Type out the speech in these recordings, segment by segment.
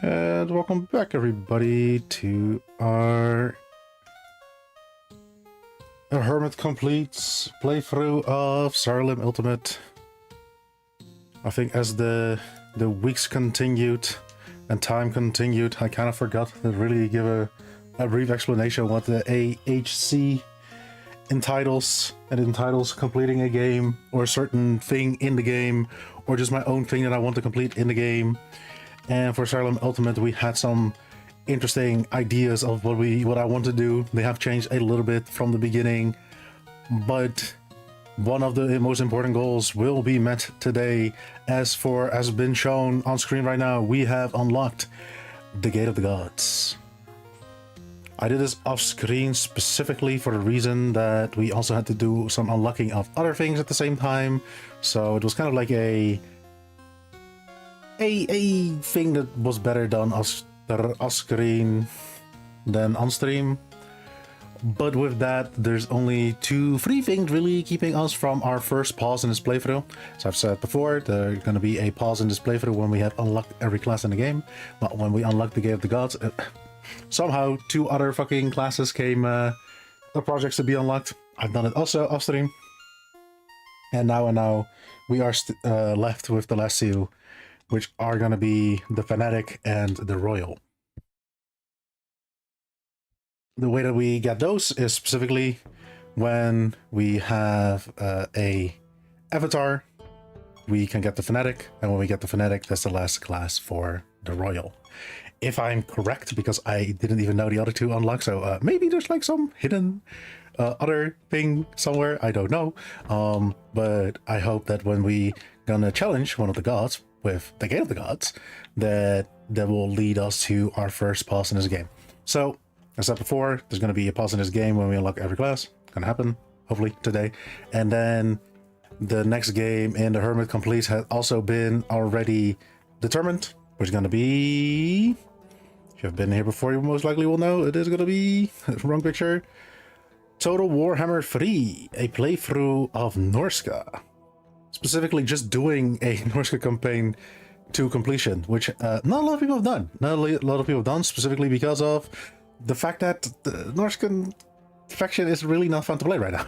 And welcome back, everybody, to our Hermit Completes playthrough of Siralim Ultimate. I think as the weeks continued and time continued, I kind of forgot to really give a brief explanation of what the AHC entitles. It entitles completing a game or a certain thing in the game, or just my own thing that I want to complete in the game. And for Siralim Ultimate, we had some interesting ideas of what I want to do. They have changed a little bit from the beginning, but one of the most important goals will be met today. As been shown on screen right now, we have unlocked the Gate of the Gods. I did this off screen specifically for the reason that we also had to do some unlocking of other things at the same time. So it was kind of like a thing that was better done off screen than on stream. But with that, there's only three things really keeping us from our first pause in this playthrough. So I've said before, there's going to be a pause in this playthrough when we have unlocked every class in the game. But when we unlock the Gate of the Gods, somehow 2 other fucking classes came, the projects to be unlocked. I've done it also off stream. And now we are left with the last 2, which are going to be the Fanatic and the Royal. The way that we get those is specifically when we have a avatar, we can get the Fanatic, and when we get the Fanatic, that's the last class for the Royal. If I'm correct, because I didn't even know the other 2 unlocked, so maybe there's like some hidden other thing somewhere, I don't know. But I hope that when we gonna challenge one of the gods with the Gate of the Gods, that will lead us to our first pause in this game. So, as I said before, there's going to be a pause in this game when we unlock every class. Gonna happen, hopefully, today. And then the next game in the Hermit Completes has also been already determined, which is going to be... If you've been here before, you most likely will know it is going to be... Wrong picture. Total Warhammer 3, a playthrough of Norska. Specifically just doing a Norska campaign to completion, which not a lot of people have done. Not a lot of people have done, specifically because of the fact that the Norscan faction is really not fun to play right now.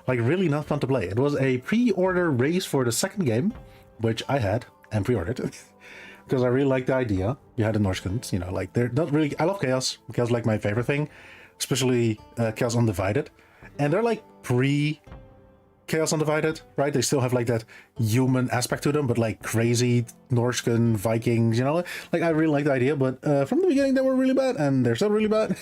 Like, really not fun to play. It was a pre-order race for the second game, which I had and pre-ordered because I really like the idea behind the Norscans. You know, like, they're not really... I love Chaos. Chaos is like my favorite thing, especially Chaos Undivided. And they're like Chaos Undivided, right? They still have like that human aspect to them, but like crazy Norscan Vikings, you know? Like, I really like the idea, but from the beginning they were really bad, and they're still really bad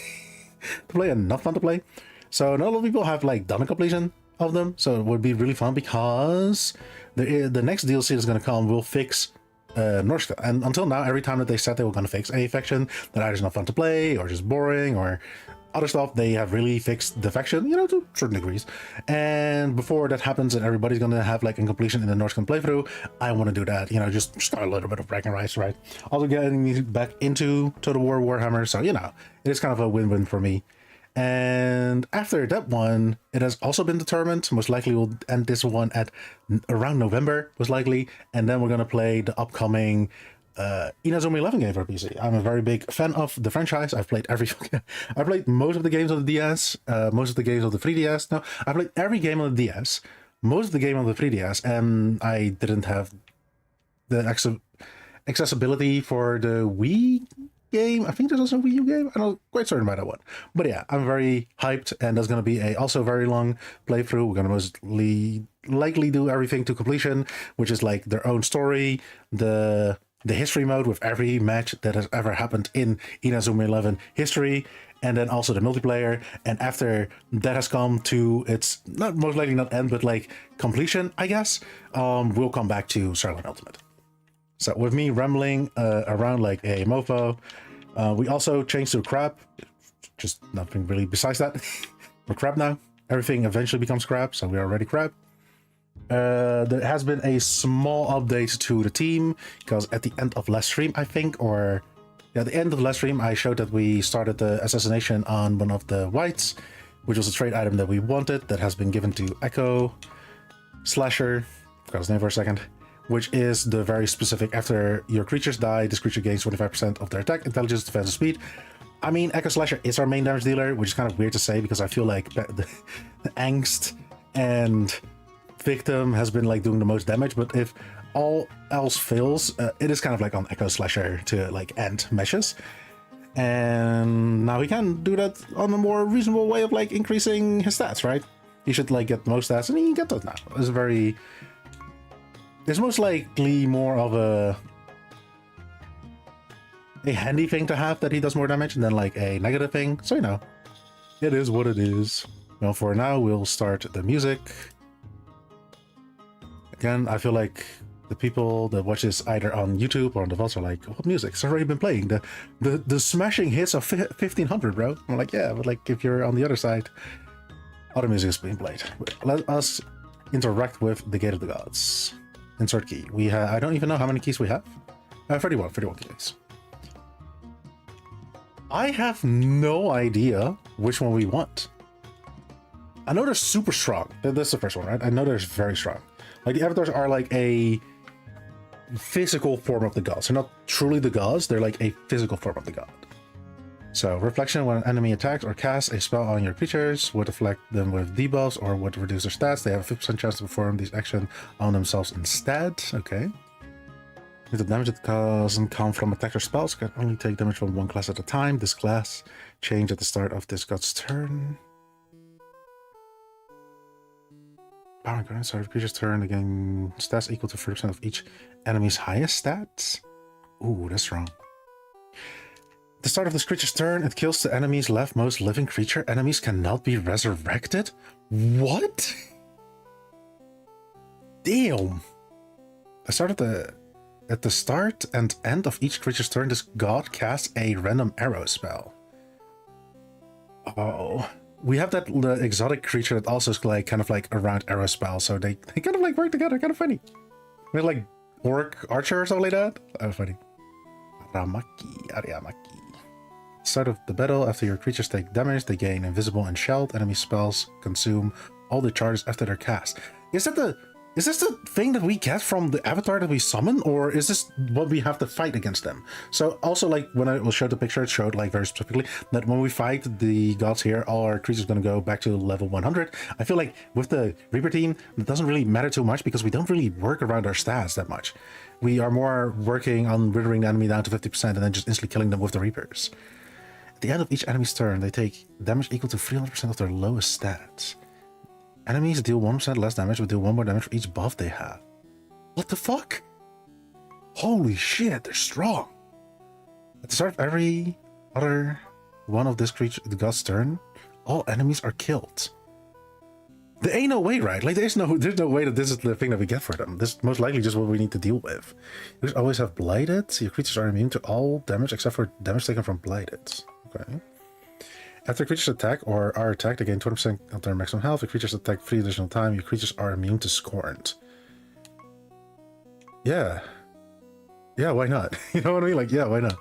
to play and not fun to play. So not a lot of people have like done a completion of them, so it would be really fun because the next DLC that's going to come will fix Norska. And until now, every time that they said they were going to fix a faction that either is not fun to play or just boring or other stuff, they have really fixed the faction, you know, to certain degrees. And before that happens and everybody's gonna have like a completion in the Norscan playthrough, I want to do that, you know, just start a little bit of bragging rights, right? Also getting me back into Total War Warhammer, so you know, it is kind of a win-win for me. And after that one, it has also been determined. Most likely we'll end this one at around November, most likely, and then we're gonna play the upcoming Inazuma 11 game for PC. I'm a very big fan of the franchise. I've played I played most of the games on the DS, most of the games on the 3DS. No, I played every game on the DS, most of the game on the 3DS, and I didn't have the accessibility for the Wii game. I think there's also a Wii U game. I'm not quite certain about that one. But yeah, I'm very hyped, and there's going to be a also very long playthrough. We're going to mostly likely do everything to completion, which is like their own story, the history mode with every match that has ever happened in Inazuma 11 history, and then also the multiplayer. And after that has come to its not most likely not end, but like completion, I guess, we'll come back to Siralim Ultimate. So with me rambling around like a mofo, we also changed to crab. Just nothing really besides that. We're crab now. Everything eventually becomes crab, so we are already crab. There has been a small update to the team because at the end of last stream, I think, or yeah, at the end of last stream, I showed that we started the assassination on one of the whites, which was a trade item that we wanted that has been given to Echo Slasher. Forgot his name for a second. Which is the very specific, after your creatures die, this creature gains 25% of their attack, intelligence, defense, and speed. I mean, Echo Slasher is our main damage dealer, which is kind of weird to say because I feel like the angst and victim has been like doing the most damage, but if all else fails, it is kind of like on Echo Slasher to like end meshes. And now he can do that on a more reasonable way of like increasing his stats, right? He should like get the most stats, and he can get those now. It's very... It's most likely more of a handy thing to have that he does more damage than like a negative thing. So, you know, it is what it is. Well, for now, we'll start the music. Again, I feel like the people that watch this either on YouTube or on the VODs are like, what music? It's already been playing. The smashing hits of 1500, bro. I'm like, yeah, but like if you're on the other side, other music is being played. Let us interact with the Gate of the Gods. Insert key. We have, I don't even know how many keys we have. 31 killings. I have no idea which one we want. I know they're super strong. That's the first one, right? I know they're very strong. Like, the avatars are like a physical form of the gods. They're not truly the gods, they're like a physical form of the god. So, reflection: when an enemy attacks or casts a spell on your creatures, would afflict them with debuffs or would reduce their stats. They have a 50% chance to perform these actions on themselves instead. Okay. If the damage that doesn't come from attacker spells, can only take damage from one class at a time. This class change at the start of this god's turn. Power and current start of creature's turn, again, stats equal to 30% of each enemy's highest stats. Ooh, that's strong. At the start of this creature's turn, it kills the enemy's leftmost living creature. Enemies cannot be resurrected? What? Damn. At the start and end of each creature's turn, this god casts a random arrow spell. Oh. We have that exotic creature that also is like kind of like a round arrow spell, so they kind of like work together, kind of funny. We're like orc archer or something like that. Oh, funny. Ariamaki. Start of the battle, after your creatures take damage, they gain invisible and shelled. Enemy spells consume all the charges after their cast. Is this the thing that we get from the avatar that we summon, or is this what we have to fight against them? So also, like, when I will show the picture, it showed like very specifically that when we fight the gods here, all our creatures are going to go back to level 100. I feel like with the Reaper team, it doesn't really matter too much because we don't really work around our stats that much. We are more working on withering the enemy down to 50% and then just instantly killing them with the Reapers. At the end of each enemy's turn, they take damage equal to 300% of their lowest stats. Enemies deal 1% less damage, but deal 1 more damage for each buff they have. What the fuck? Holy shit, they're strong. At the start of every other one of this creature, the god's turn, all enemies are killed. There ain't no way, right? Like, there's no way that this is the thing that we get for them. This is most likely just what we need to deal with. You always have Blighted. Your creatures are immune to all damage except for damage taken from Blighted. Okay. After creatures attack or are attacked, they gain 20% of their maximum health. If creatures attack 3 additional time, your creatures are immune to Scorned. Yeah. Yeah, why not? You know what I mean? Like, yeah, why not?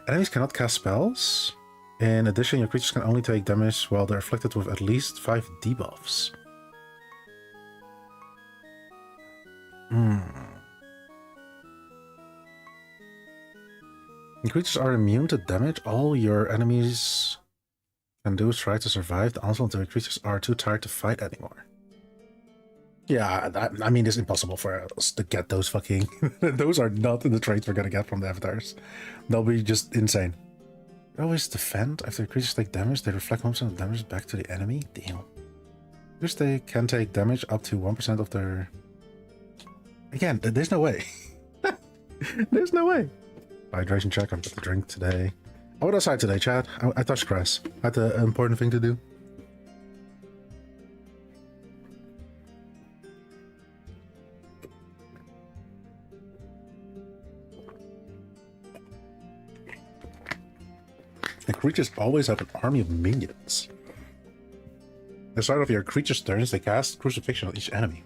Enemies cannot cast spells. In addition, your creatures can only take damage while they're afflicted with at least 5 debuffs. When creatures are immune to damage, all your enemies can do is try to survive the onslaught until your creatures are too tired to fight anymore. Yeah, I mean, it's impossible for us to get those fucking... those are not the traits we're gonna get from the avatars. They'll be just insane. They always defend. After creatures take damage, they reflect 1% of damage back to the enemy. Damn. Creatures they can take damage up to 1% of their... Again, there's no way. There's no way. Hydration check, I've got the drink today. I went outside today, Chad. I touched grass. I had an important thing to do. The creatures always have an army of minions. At the start of your creature's turns, they cast Crucifixion on each enemy.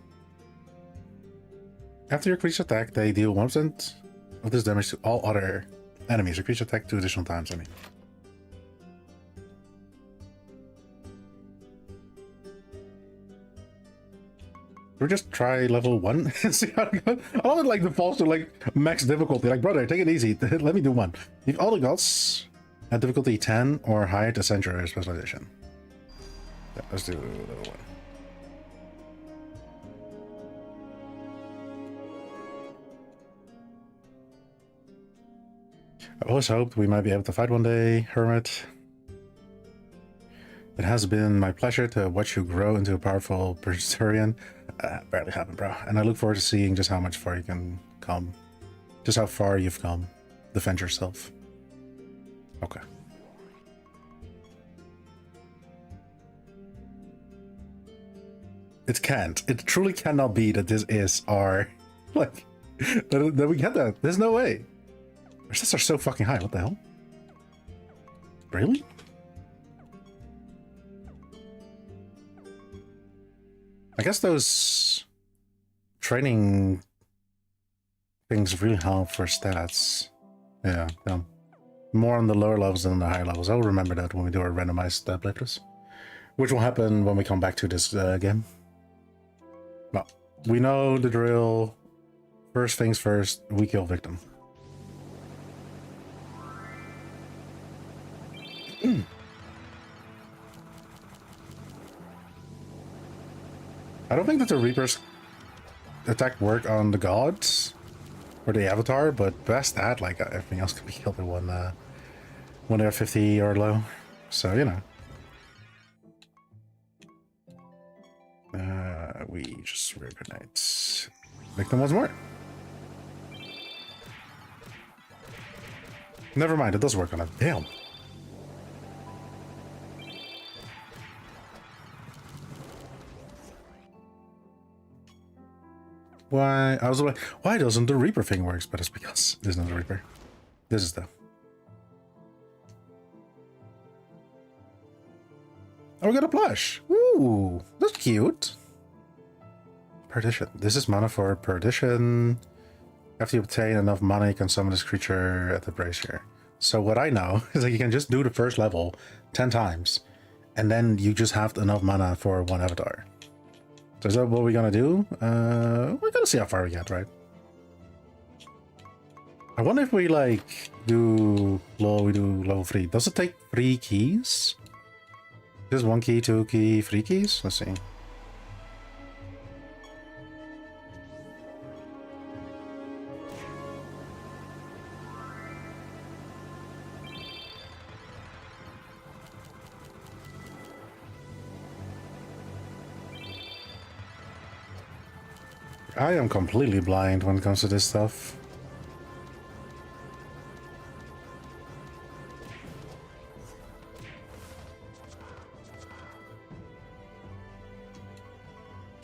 After your creature's attack, they deal 1% of this damage to all other enemies. Your creature attack 2 additional times, I mean. We'll just try level 1 and see how it goes. I love it, like, defaults to, like, max difficulty. Like, brother, take it easy. Let me do 1. Leave all the gods at difficulty 10 or higher to Sanctuary Specialization. Yeah, let's do level 1. I always hoped we might be able to fight one day, Hermit. It has been my pleasure to watch you grow into a powerful Berserkerian. Barely happened, bro. And I look forward to seeing just how much far you can come. Just how far you've come. Defend yourself. Okay. It can't. It truly cannot be that this is our... Like, that we get that. There's no way. Our stats are so fucking high. What the hell? Really? I guess those training things really help for stats. Yeah, more on the lower levels than the higher levels. I'll remember that when we do our randomized stat playthroughs, which will happen when we come back to this game. Well, we know the drill. First things first, we kill victim. I don't think that the Reaper's attack work on the gods or the avatar, but past that, like everything else can be killed in when they're 50 or low. So you know, we just Reaper Knights. Victim once more. Never mind, it does work on it. Damn. Why? I was like, why doesn't the Reaper thing works? But it's because this is not the Reaper. This is the. Oh, we got a plush. Ooh, that's cute. Perdition. This is mana for Perdition. After you obtain enough mana, you can summon this creature at the brazier. So what I know is that you can just do the first level 10 times, and then you just have enough mana for one avatar. So is that what we're gonna do? We're gonna see how far we get, right? I wonder if we like do level 3. Does it take 3 keys? Just 1 key, 2 key, 3 keys? Let's see. I am completely blind when it comes to this stuff.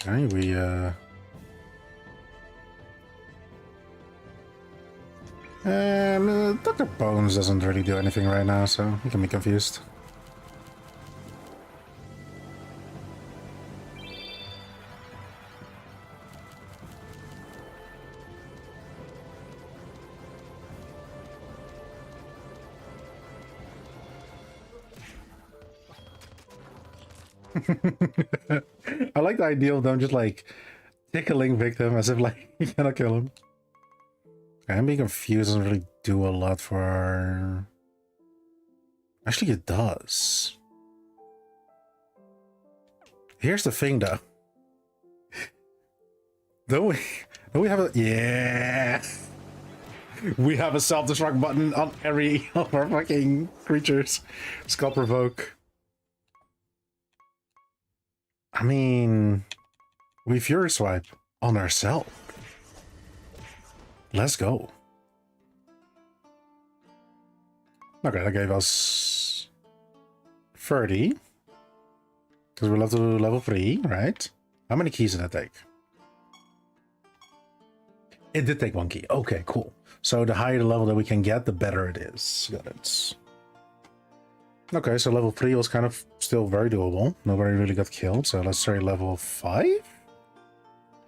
Okay, we Dr. Bones doesn't really do anything right now, so you can be confused. I like the idea of them just like tickling victim as if like you cannot kill him. I'm being confused, doesn't really do a lot for our... Actually it does. Here's the thing though. Don't we have a... Yeah! We have a self-destruct button on every of our fucking creatures. Skull Provoke. I mean, we Fury Swipe on ourselves. Let's go. Okay, that gave us 30. Because we're level 3, right? How many keys did that take? It did take 1 key. Okay, cool. So the higher the level that we can get, the better it is. Got it. Okay, so level 3 was kind of still very doable. Nobody really got killed, so let's say level 5?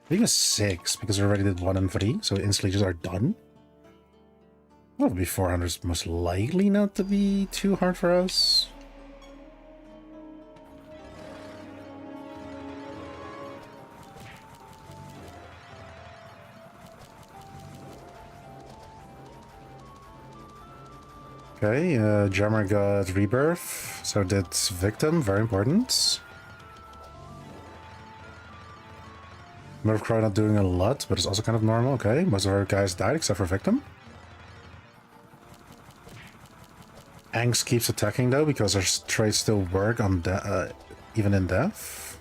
Even 6, because we already did 1 and 3, so instantly just are done. Level 400 is most likely not to be too hard for us. Okay, Jammer got Rebirth, so that's Victim, very important. Murder Crow not doing a lot, but it's also kind of normal. Okay, most of our guys died except for Victim. Angst keeps attacking though, because our traits still work on even in death.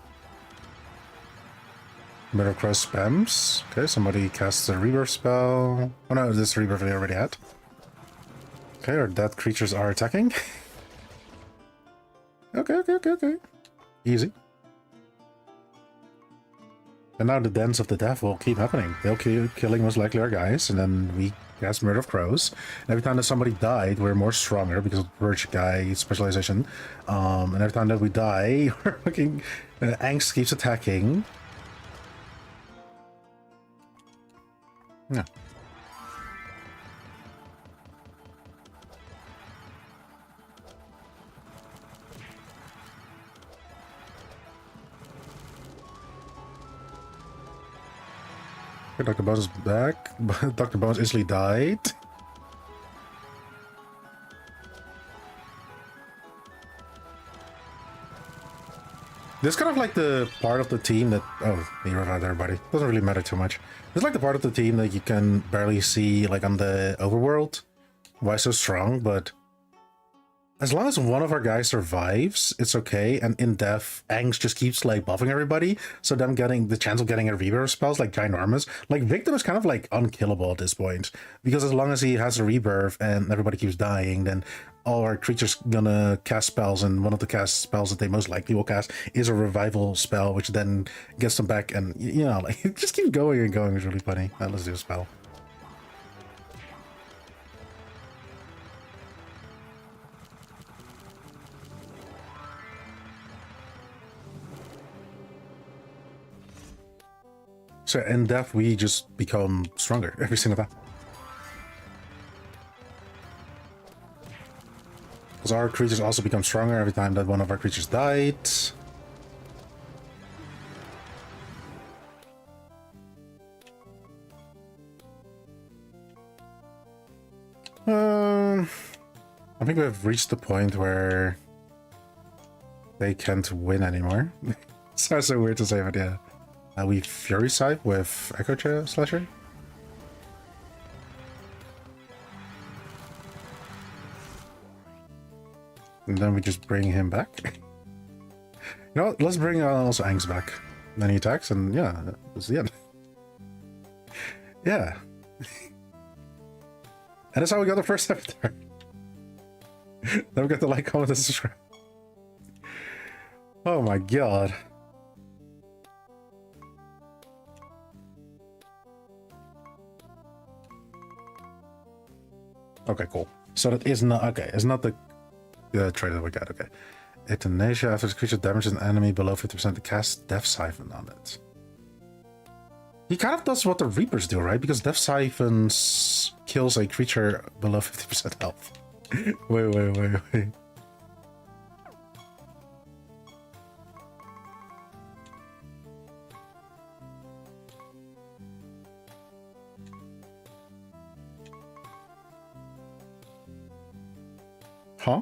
Murder Crow spams. Okay, somebody casts a Rebirth spell. Oh no, this Rebirth we already had. Okay, our dead creatures are attacking. Okay. Easy. And now the dance of the death will keep happening. They'll keep killing most likely our guys, and then we cast Murder of Crows. And every time that somebody died, we're more stronger because of Purge guy specialization. And every time that we die, we're looking... Angst keeps attacking. Yeah. Okay, Dr. Bones is back, but Dr. Bones instantly died. This is kind of like the part of the team that... Oh, he revived everybody. Doesn't really matter too much. It's like the part of the team that you can barely see, like, on the overworld. Why so strong, but... As long as one of our guys survives, it's okay, and in death, Angst just keeps, like, buffing everybody, so them getting the chance of getting a rebirth spell is, like, ginormous. Like, Victim is kind of, like, unkillable at this point, because as long as he has a rebirth and everybody keeps dying, then all our creatures gonna cast spells, and one of the cast spells that they most likely will cast is a revival spell, which then gets them back, and, you know, like, it just keeps going and going. It's really funny. Let's do a spell. So in death, we just become stronger every single time. Because our creatures also become stronger every time that one of our creatures died. I think we've reached the point where they can't win anymore. Sounds so weird to say, but yeah. We Fury Scythe with Echo Slasher. And then we just bring him back. You know what? Let's bring also Angst back. Then he attacks, and yeah, that's the end. Yeah. And that's how we got the first avatar. Then we got the like, comment, and subscribe. Oh my god. Okay, cool. So that is not... Okay, it's not the trait that we got, okay. Echinacea, after the creature damages an enemy below 50% to cast Death Siphon on it. He kind of does what the Reapers do, right? Because Death Siphon kills a creature below 50% health. Wait. Huh?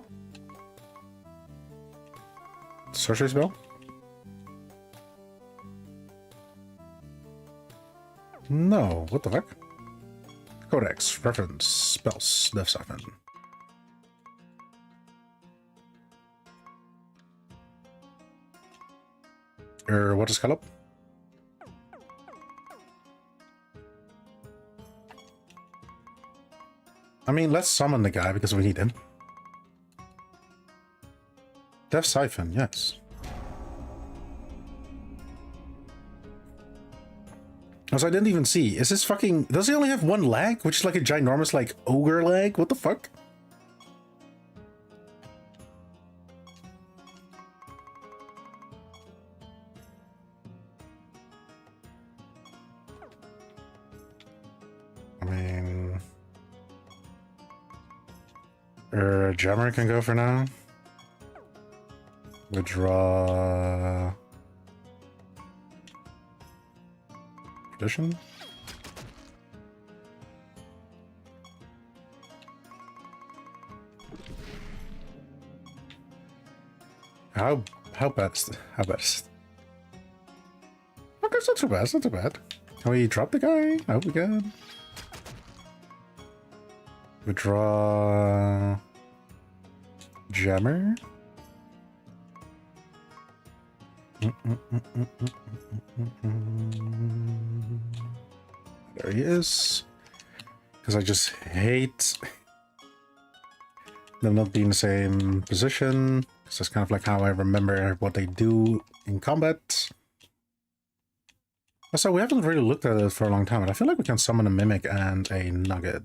Sorcery spell? No, what the fuck? Codex, reference, spells, Death Siphon. What is Caleb? I mean, let's summon the guy because we need him. Death Siphon, yes. Also, I didn't even see. Is this fucking... Does he only have one leg? Which is like a ginormous, like, ogre leg? What the fuck? I mean... Jammer can go for now. Withdraw... Tradition? How bad is it? How bad is it? Okay, it's not too bad, it's not too bad. Can we drop the guy? I hope we can. Withdraw... Jammer? There he is. Because I just hate them not being in the same position. Because that's kind of like how I remember what they do in combat. Also, we haven't really looked at it for a long time, but I feel like we can summon a Mimic and a Nugget.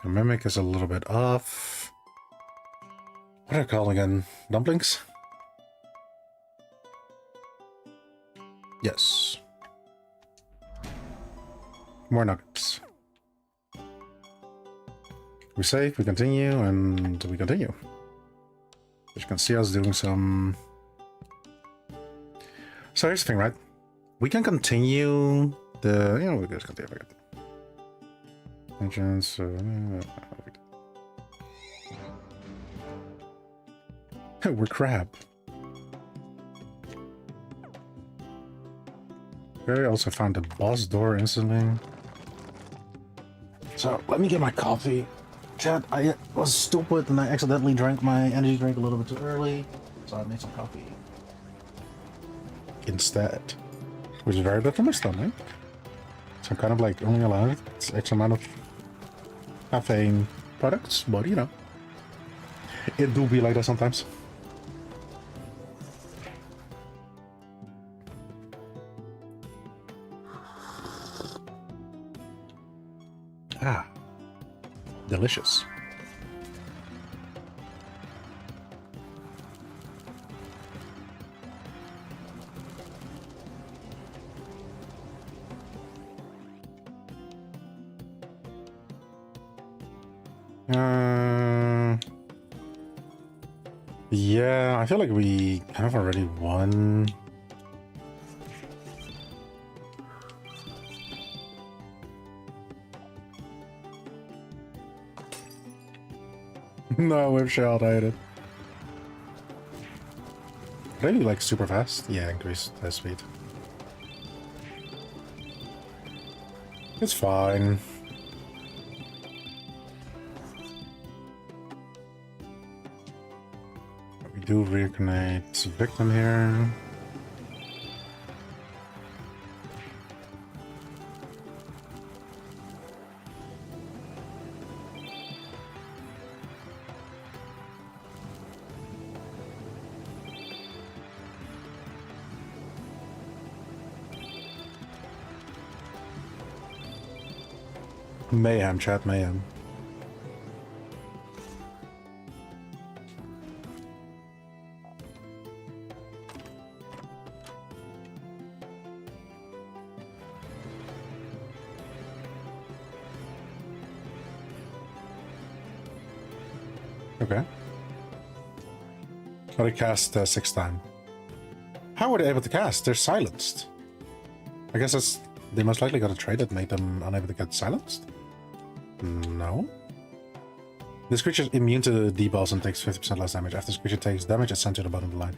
The Mimic is a little bit off. What are I called again? Dumplings? Yes. More nuggets. We save, we continue, and we continue. As you can see us doing some... So here's the thing, right? We can continue the... You know, we just continue. Engines... we're crap. Okay, I also found the boss door instantly. So, let me get my coffee. Chat, I was stupid and I accidentally drank my energy drink a little bit too early. So I made some coffee instead. Which is very bad for my stomach. So I'm kind of like only allowed X amount of caffeine products, but you know. It do be like that sometimes. Ah, delicious. Yeah, I feel like we kind of already won. No, we've shelled, I hate it. Really like super fast? Yeah, increased speed. It's fine. We do reconnect victim here. Mayhem, chat, mayhem. Okay. How to cast 6 times. How were they able to cast? They're silenced. I guess that's... They most likely got a trade that made them unable to get silenced? No. This creature is immune to the debuffs and takes 50% less damage. After this creature takes damage, it's sent to the bottom of the line.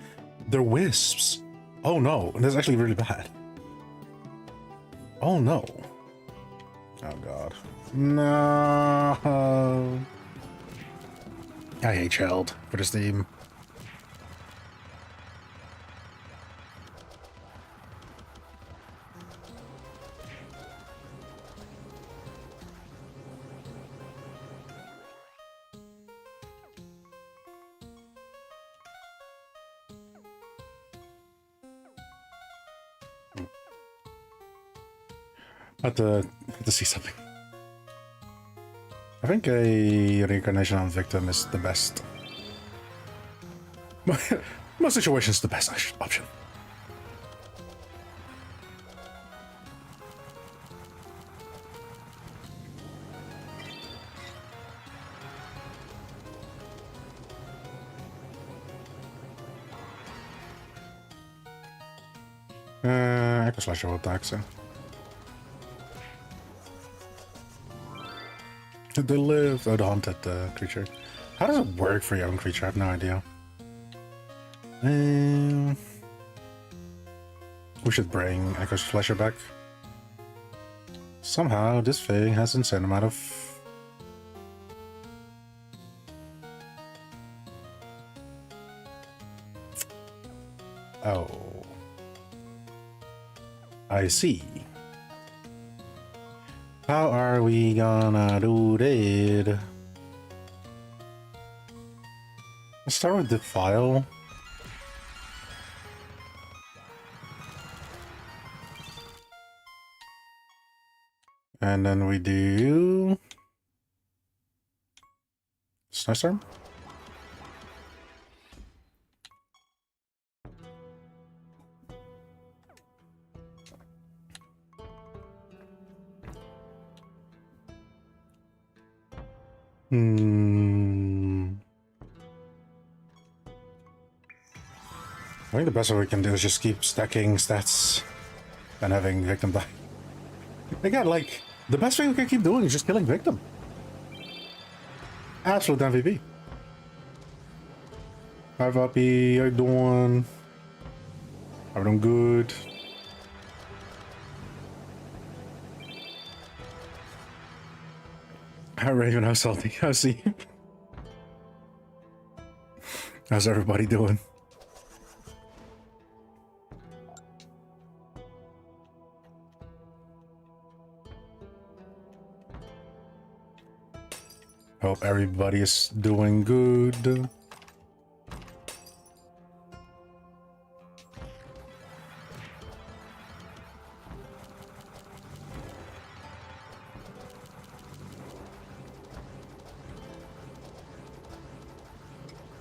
They're wisps! Oh no, that's actually really bad. Oh no. Oh god. No. I hate Cheld for this team. I had to see something. I think a reincarnation on victim is the best. Most situations, the best option. Echo Slasher will attack, so. They live. Oh, the haunted creature. How does it work for your own creature? I have no idea. We should bring Echo Slasher back. Somehow, this thing has insane amount of... Oh. I see. How are we gonna do that? Let's start with Defile. And then we do... Snowstorm? I think the best way we can do is just keep stacking stats and having victim die. Again, like, the best thing we can keep doing is just killing victim. Absolute MVP. Hi Vappy, how you doing? I'm doing good. Hi Raven, how's Salty? How's he? How's everybody doing? Hope everybody is doing good.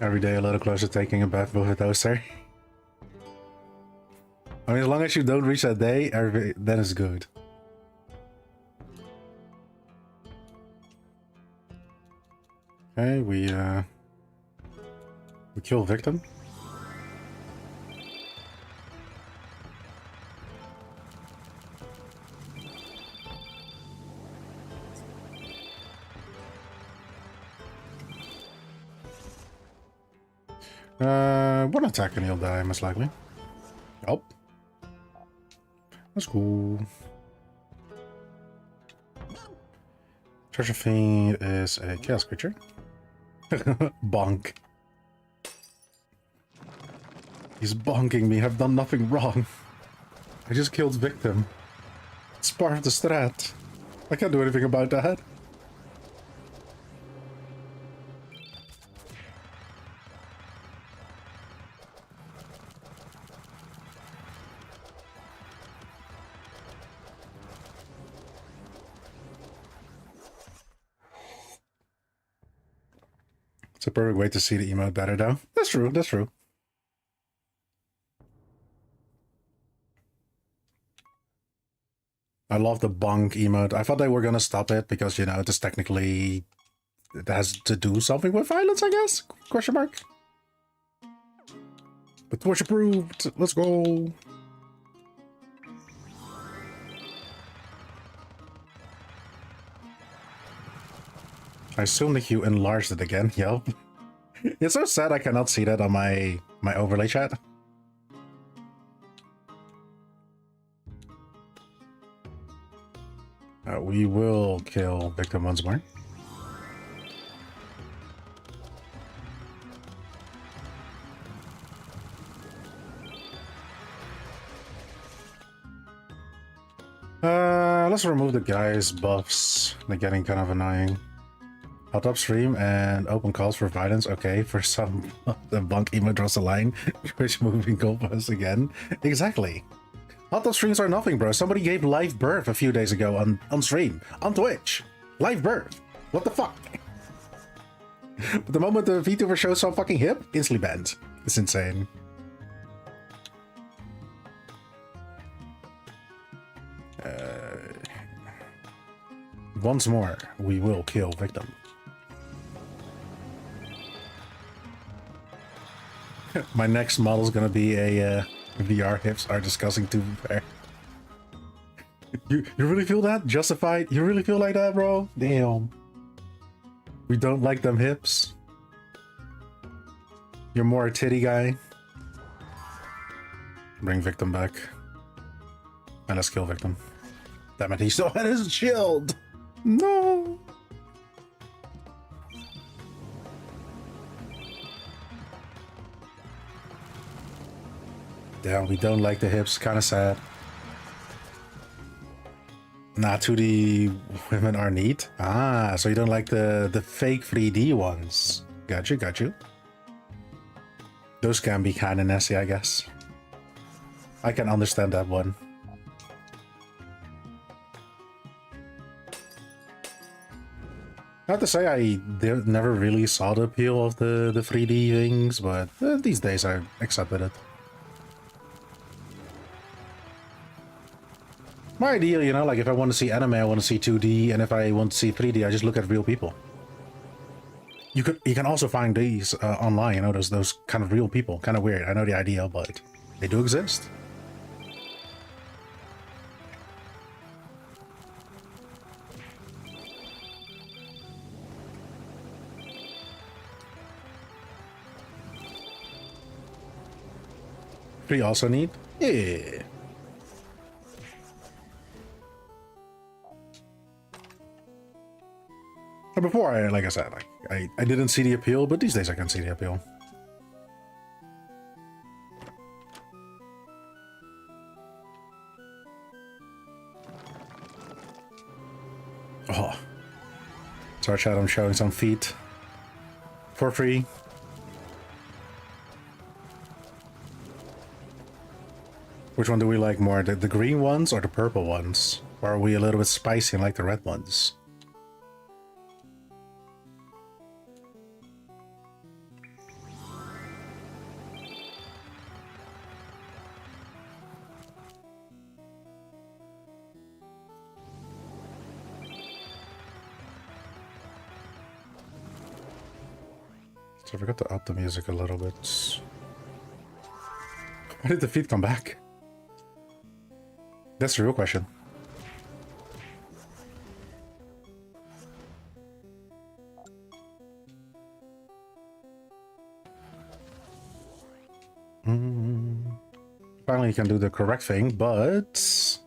Every day a little closer to taking a bath with a toaster. I mean, as long as you don't reach that day, then it's good. Okay, we kill victim. One attack and he'll die, most likely. Oh. That's cool. Treasure Fiend is a chaos creature. Bonk. He's bonking me. I've done nothing wrong. I just killed victim. It's part of the strat. I can't do anything about that. It's a perfect way to see the emote better, though. That's true, that's true. I love the bonk emote. I thought they were gonna stop it because, you know, it is technically... it has to do something with violence, I guess? Question mark? But Twitch approved! Let's go! I assume that you enlarged it again, yo. It's so sad I cannot see that on my overlay chat. We will kill victim once more. Let's remove the guy's buffs. They're getting kind of annoying. Hot upstream and open calls for violence. Okay, for some, the bunk emo draws a line. Twitch moving goalposts again. Exactly. Hot upstreams are nothing, bro. Somebody gave live birth a few days ago on stream. On Twitch. Live birth. What the fuck? But the moment the VTuber shows some fucking hip, instantly banned. It's insane. Once more, we will kill victim. My next model is gonna be a VR hips are disgusting to prepare. You really feel that? Justified? You really feel like that, bro? Damn. We don't like them hips. You're more a titty guy. Bring victim back. And let's kill victim. Damn it, he still had his shield! No! Damn, we don't like the hips. Kind of sad. Nah, 2D women are neat. Ah, so you don't like the fake 3D ones. Got you, got you. Those can be kind of nasty, I guess. I can understand that one. I have to say, I never really saw the appeal of the 3D things, but these days I accepted it. My ideal, you know, like if I want to see anime, I want to see 2D, and if I want to see 3D, I just look at real people. You can also find these online. You know, those kind of real people. Kind of weird. I know the idea, but they do exist. We also need, yeah. But before, like I said, I didn't see the appeal, but these days I can see the appeal. Oh, sorry, chat. I'm showing some feet for free. Which one do we like more, the green ones or the purple ones? Or are we a little bit spicy and like the red ones? So I forgot to up the music a little bit. Why did the feet come back? That's the real question. Finally you can do the correct thing, but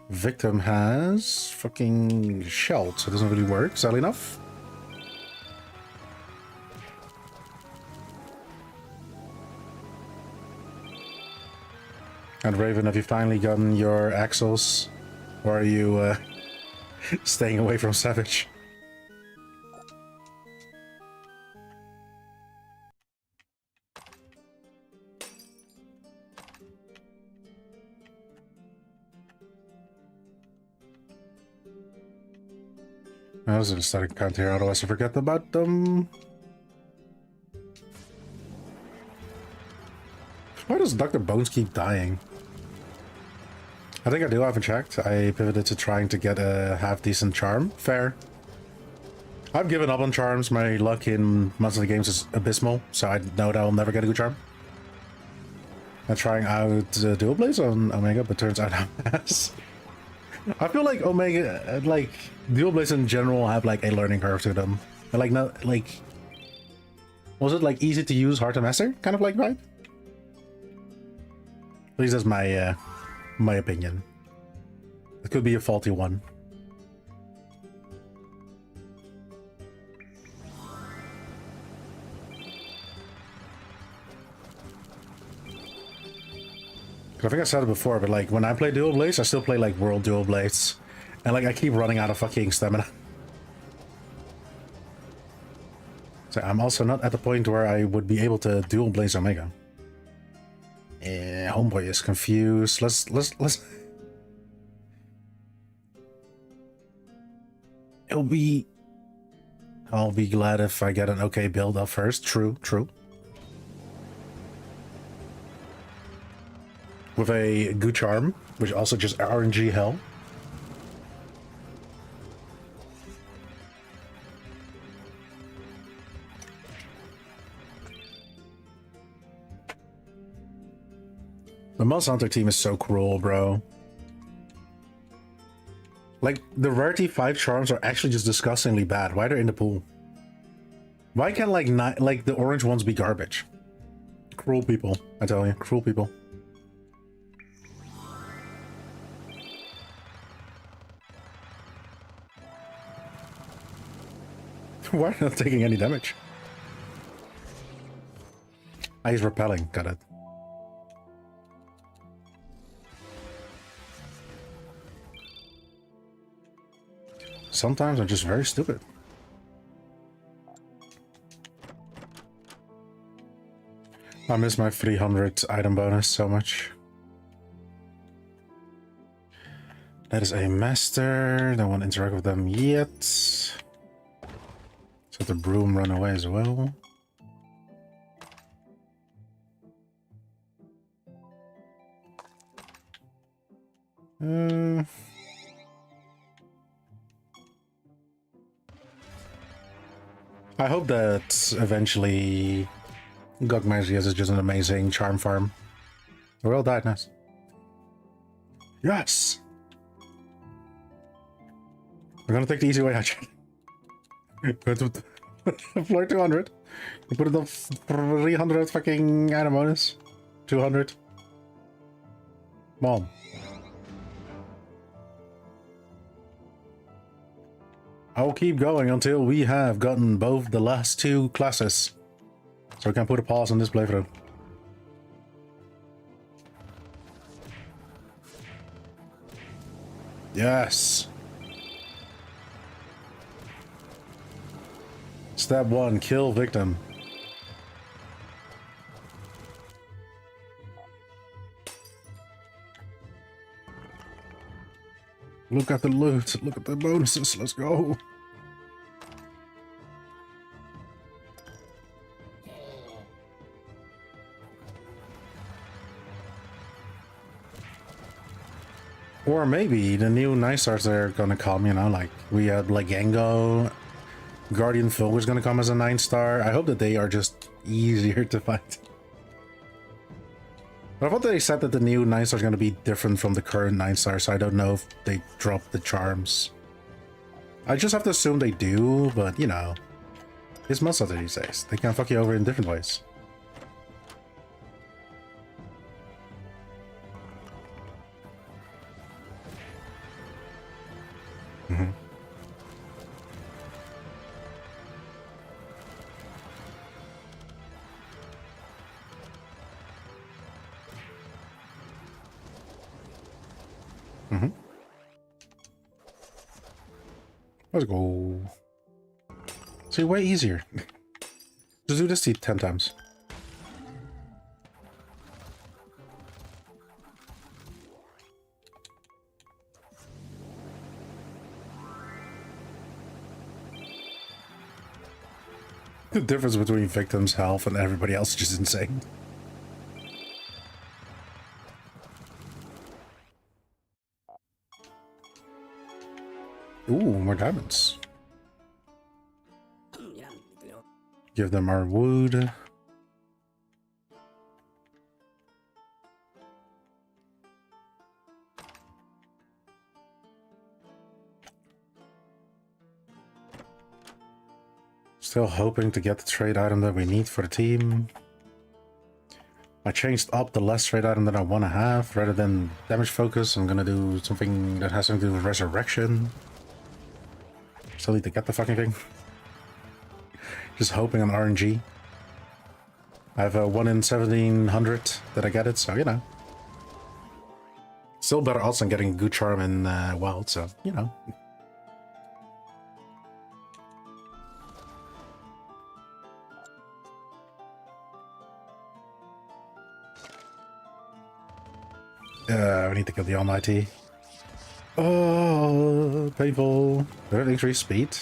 victim has fucking shelled, so it doesn't really work, sadly enough. And Raven, have you finally gotten your axles? Or are you staying away from Savage? I was gonna start a count here, otherwise I forget about them. Why does Dr. Bones keep dying? I think I do, I haven't checked. I pivoted to trying to get a half-decent charm. Fair. I've given up on charms. My luck in most of the games is abysmal, so I know that I'll never get a good charm. I'm trying out Dual Blaze on Omega, but turns out I'm ass. I feel like Omega, like, Dual Blaze in general have, like, a learning curve to them. And, like, not, like... Was it, like, easy to use, hard to master? Kind of like, right? At least that's my, my opinion. It could be a faulty one. I think I said it before, but like when I play Dual Blades, I still play like World Dual Blades. And like I keep running out of fucking stamina. So I'm also not at the point where I would be able to Dual Blaze Omega. Homeboy is confused. Let's I'll be glad if I get an okay build up first. True. With a good charm, which also just RNG hell. The Monster Hunter team is so cruel, bro. Like, the rarity 5 charms are actually just disgustingly bad. Why they're in the pool? Why can't, like, not, like, the orange ones be garbage? Cruel people, I tell you. Cruel people. Why are they not taking any damage? Ah, he's repelling. Got it. Sometimes I'm just very stupid. I miss my 300 item bonus so much. That is a master. Don't want to interact with them yet. So the broom run away as well. I hope that eventually Gogmazius is just an amazing charm farm. We're all died, nice. Yes! We're gonna take the easy way out. Go to floor 200. You put it up 300 fucking item bonus. 200. Mom. I'll keep going until we have gotten both the last two classes. So we can put a pause on this playthrough. Yes. Step 1, kill victim. Look at the loot, look at the bonuses, let's go. Or maybe the new nice stars are gonna come, you know, like we had Legango, Guardian Folk is gonna come as a 9-star. I hope that they are just easier to fight. But I thought they said that the new 9-star is gonna be different from the current 9-star, so I don't know if they dropped the charms. I just have to assume they do, but you know, it's Monster these days. They can fuck you over in different ways. Mm-hmm. Mm-hmm. Let's go. See, way easier. Just do this 10 times. The difference between victims' health and everybody else is just insane. Ooh, more diamonds. Give them our wood. Still hoping to get the trade item that we need for the team. I changed up the last trade item that I want to have. Rather than damage focus, I'm gonna do something that has something to do with resurrection. Still need to get the fucking thing. Just hoping on RNG. I have a 1 in 1700 that I get it, so you know. Still better odds than getting a good charm in Wild, so you know. We need to kill the Almighty. Oh, painful. Did it increase speed?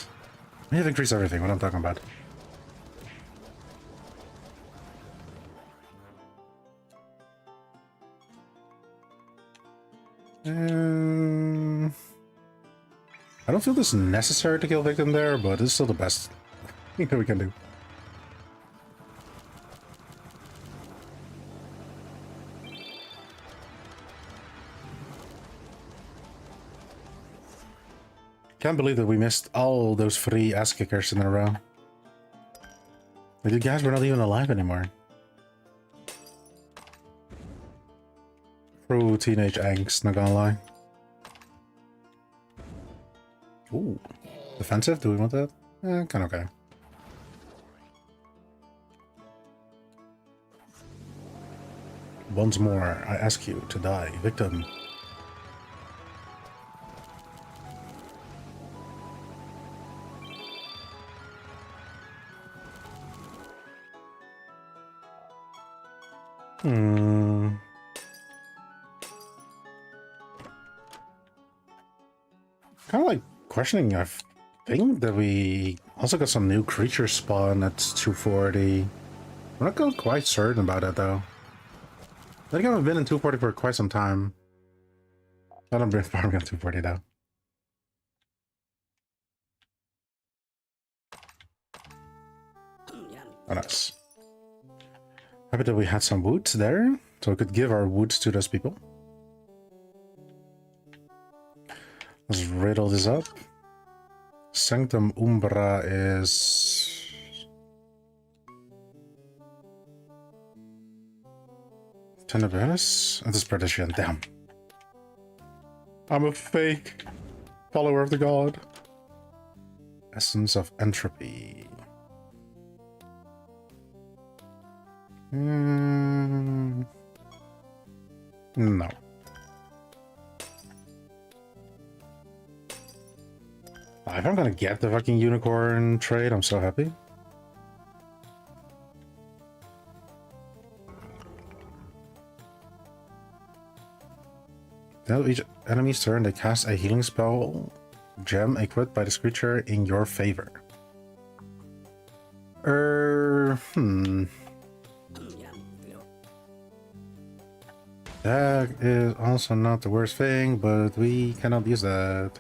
We have increased everything, what I'm talking about. I don't feel this necessary to kill victim there, but it's still the best thing that we can do. Can't believe that we missed all those free ass kickers in a row. Like, the guys were not even alive anymore. True teenage angst, not gonna lie. Ooh. Defensive? Do we want that? Kinda okay. Once more, I ask you to die, victim. Kind of like questioning, I think that we also got some new creature spawn that's 240. We're not quite certain about it though. I think I haven't been in 240 for quite some time. I don't been farming on 240 though. Oh, nice. Happy that we had some wood there, so we could give our wood to those people. Let's riddle this up. Sanctum Umbra is... Tenebris? And this Perdition, damn. I'm a fake follower of the god. Essence of Entropy. No. If I'm gonna get the fucking unicorn trade, I'm so happy. Now each enemy's turn, they cast a healing spell gem equipped by this creature in your favor. That is also not the worst thing, but we cannot use that.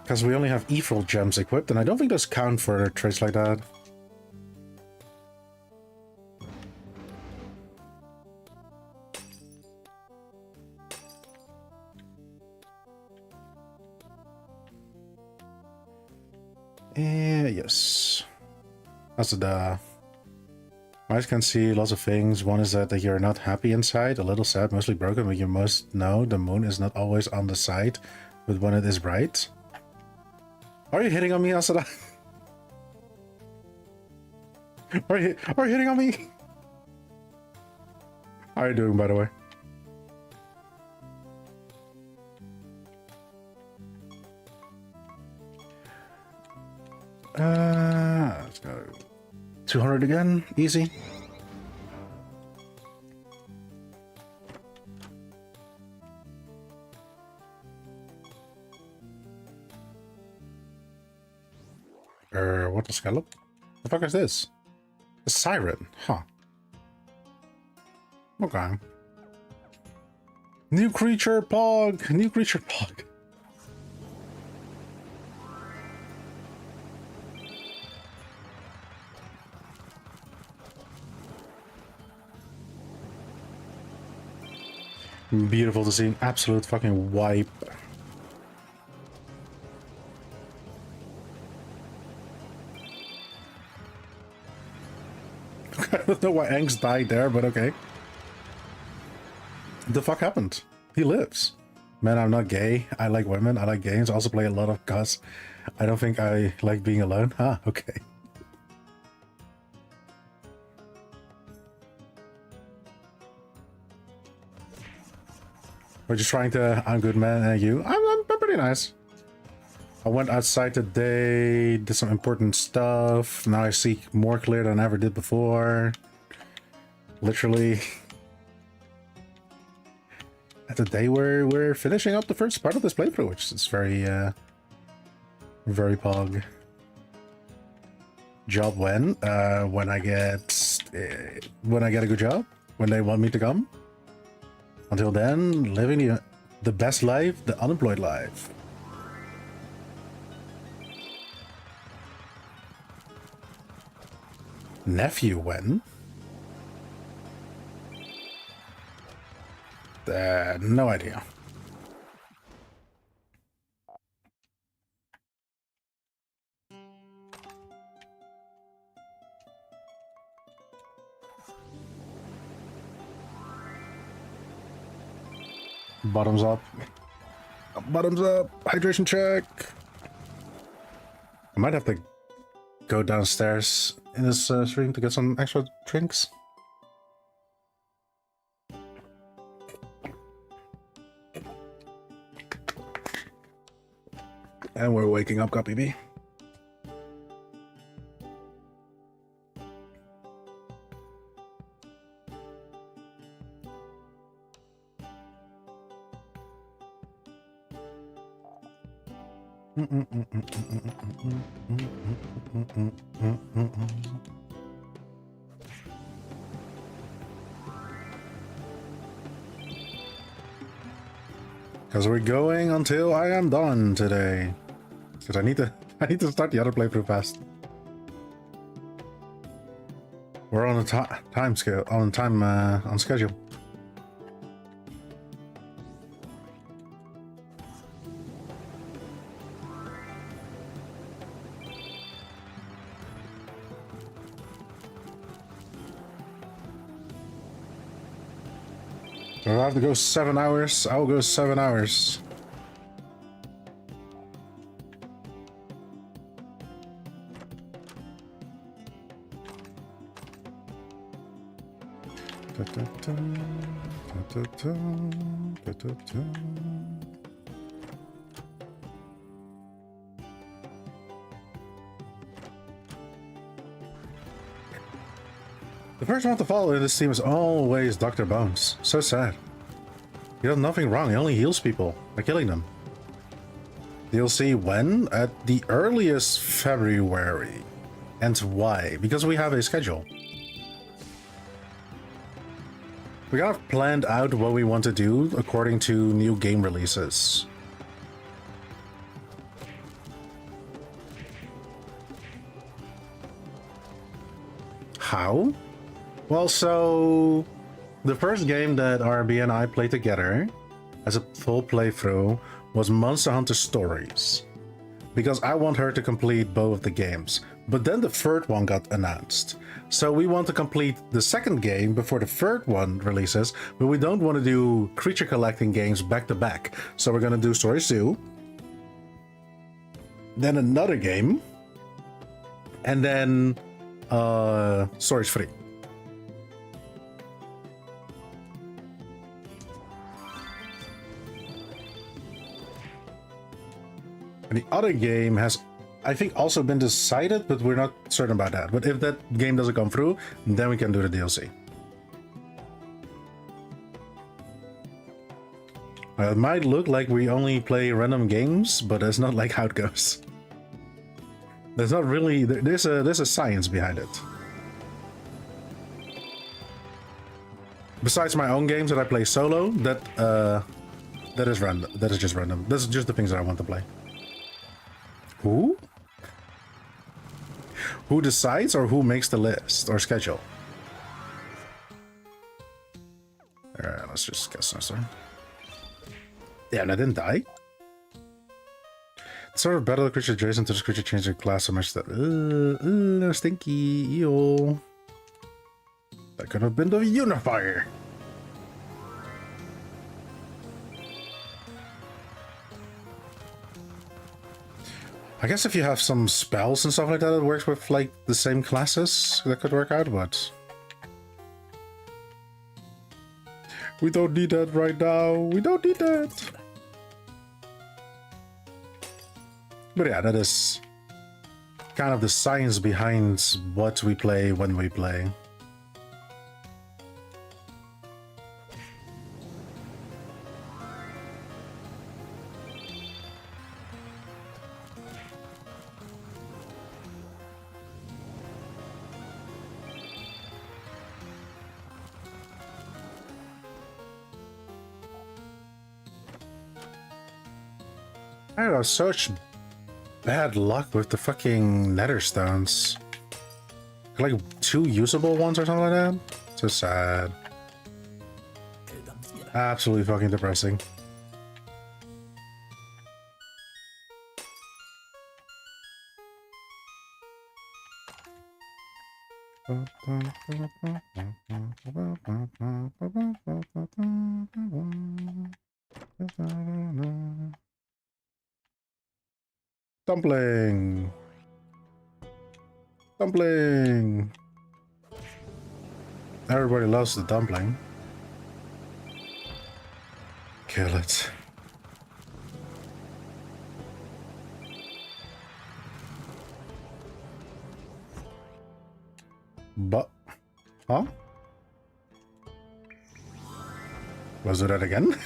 Because we only have Ethereal gems equipped, and I don't think those count for trades like that. Yes. That's the... I can see lots of things. One is that you're not happy inside, a little sad, mostly broken, but you must know the moon is not always on the side, but when it is bright. Are you hitting on me, Asada? Are you hitting on me? How are you doing, by the way? Let's go. 200 again, easy. What the scallop? The fuck is this? A siren, huh? Okay. New creature pog! New creature pog! Beautiful to see an absolute fucking wipe. I don't know why Angst died there, but okay. The fuck happened? He lives. Man, I'm not gay. I like women. I like games. I also play a lot of gods. I don't think I like being alone. Ah, okay. We're just trying to... I'm good, man. And you? I'm pretty nice. I went outside today, did some important stuff. Now I see more clear than I ever did before. Literally. At the day where we're finishing up the first part of this playthrough, which is very, very pog. Job when? When I get a good job. When they want me to come. Until then, living the best life, the unemployed life. Nephew when? No idea. Bottoms up. Bottoms up. Hydration check. I might have to go downstairs in this stream to get some extra drinks. And we're waking up, copy B. Because we're going until I am done today. Because I need to start the other playthrough fast. We're on a time scale, on schedule. So I have to go 7 hours. I'll go 7 hours. The first one to follow in this team is always Dr. Bones. So sad. He does nothing wrong, he only heals people by killing them. You'll see when? At the earliest February. And why? Because we have a schedule. We kind of planned out what we want to do according to new game releases. How? Well, so the first game that RB and I played together as a full playthrough was Monster Hunter Stories, because I want her to complete both of the games. But then the third one got announced. So we want to complete the second game before the third one releases, but we don't want to do creature collecting games back to back. So we're going to do Stories 2, then another game, and then Stories 3. And the other game has, I think, also been decided, but we're not certain about that. But if that game doesn't come through, then we can do the DLC. It might look like we only play random games, but that's not like how it goes. There's not really, there's a science behind it. Besides my own games that I play solo, that is random. That is just random. This is just the things that I want to play. Who? Who decides or who makes the list or schedule? Alright, let's just guess this one. Yeah, and I didn't die. The sort of battle creature adjacent to this creature changes their class so much that stinky, ew. That could have been the Unifier. I guess if you have some spells and stuff like that, it works with like the same classes. That could work out, but we don't need that right now. We don't need that. But yeah, that is kind of the science behind what we play when we play. I don't know, such bad luck with the fucking nether stones. Like 2 usable ones or something like that? So sad. Absolutely fucking depressing. Dumpling! Dumpling! Everybody loves the dumpling. Kill it. But... Huh? Let's do that again?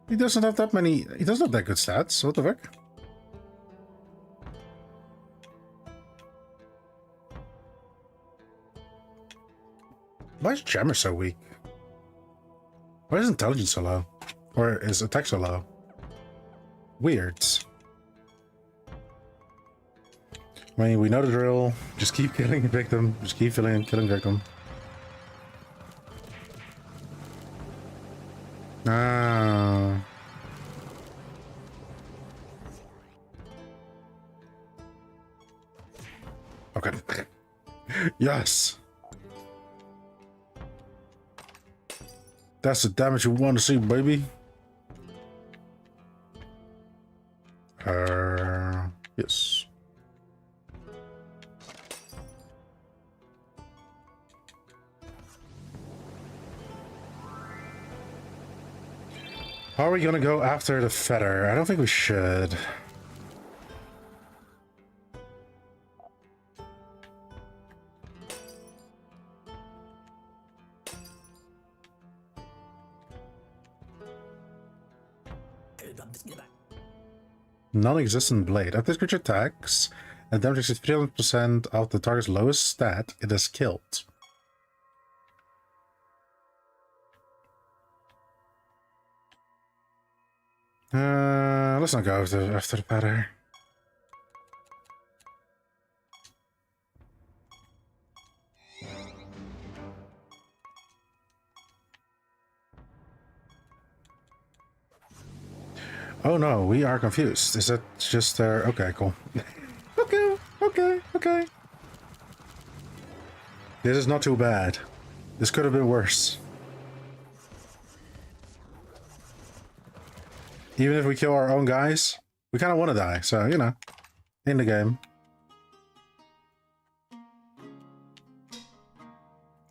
He doesn't have that many... He doesn't have that good stats. What the fuck? Why is Jammer so weak? Why is intelligence so low? Or is attack so low? Weird. I mean, we know the drill. Just keep killing victim. Just keep killing victim. Ah. Okay. Yes. That's the damage you want to see, baby. Yes. How are we gonna go after the feather? I don't think we should. Non-existent blade. After this creature attacks and damage is 300% of the target's lowest stat, it is killed. Let's not go after the feather. Oh no, we are confused. Is that just their... Okay, cool. Okay. This is not too bad. This could have been worse. Even if we kill our own guys, we kind of want to die, so, you know, in the game.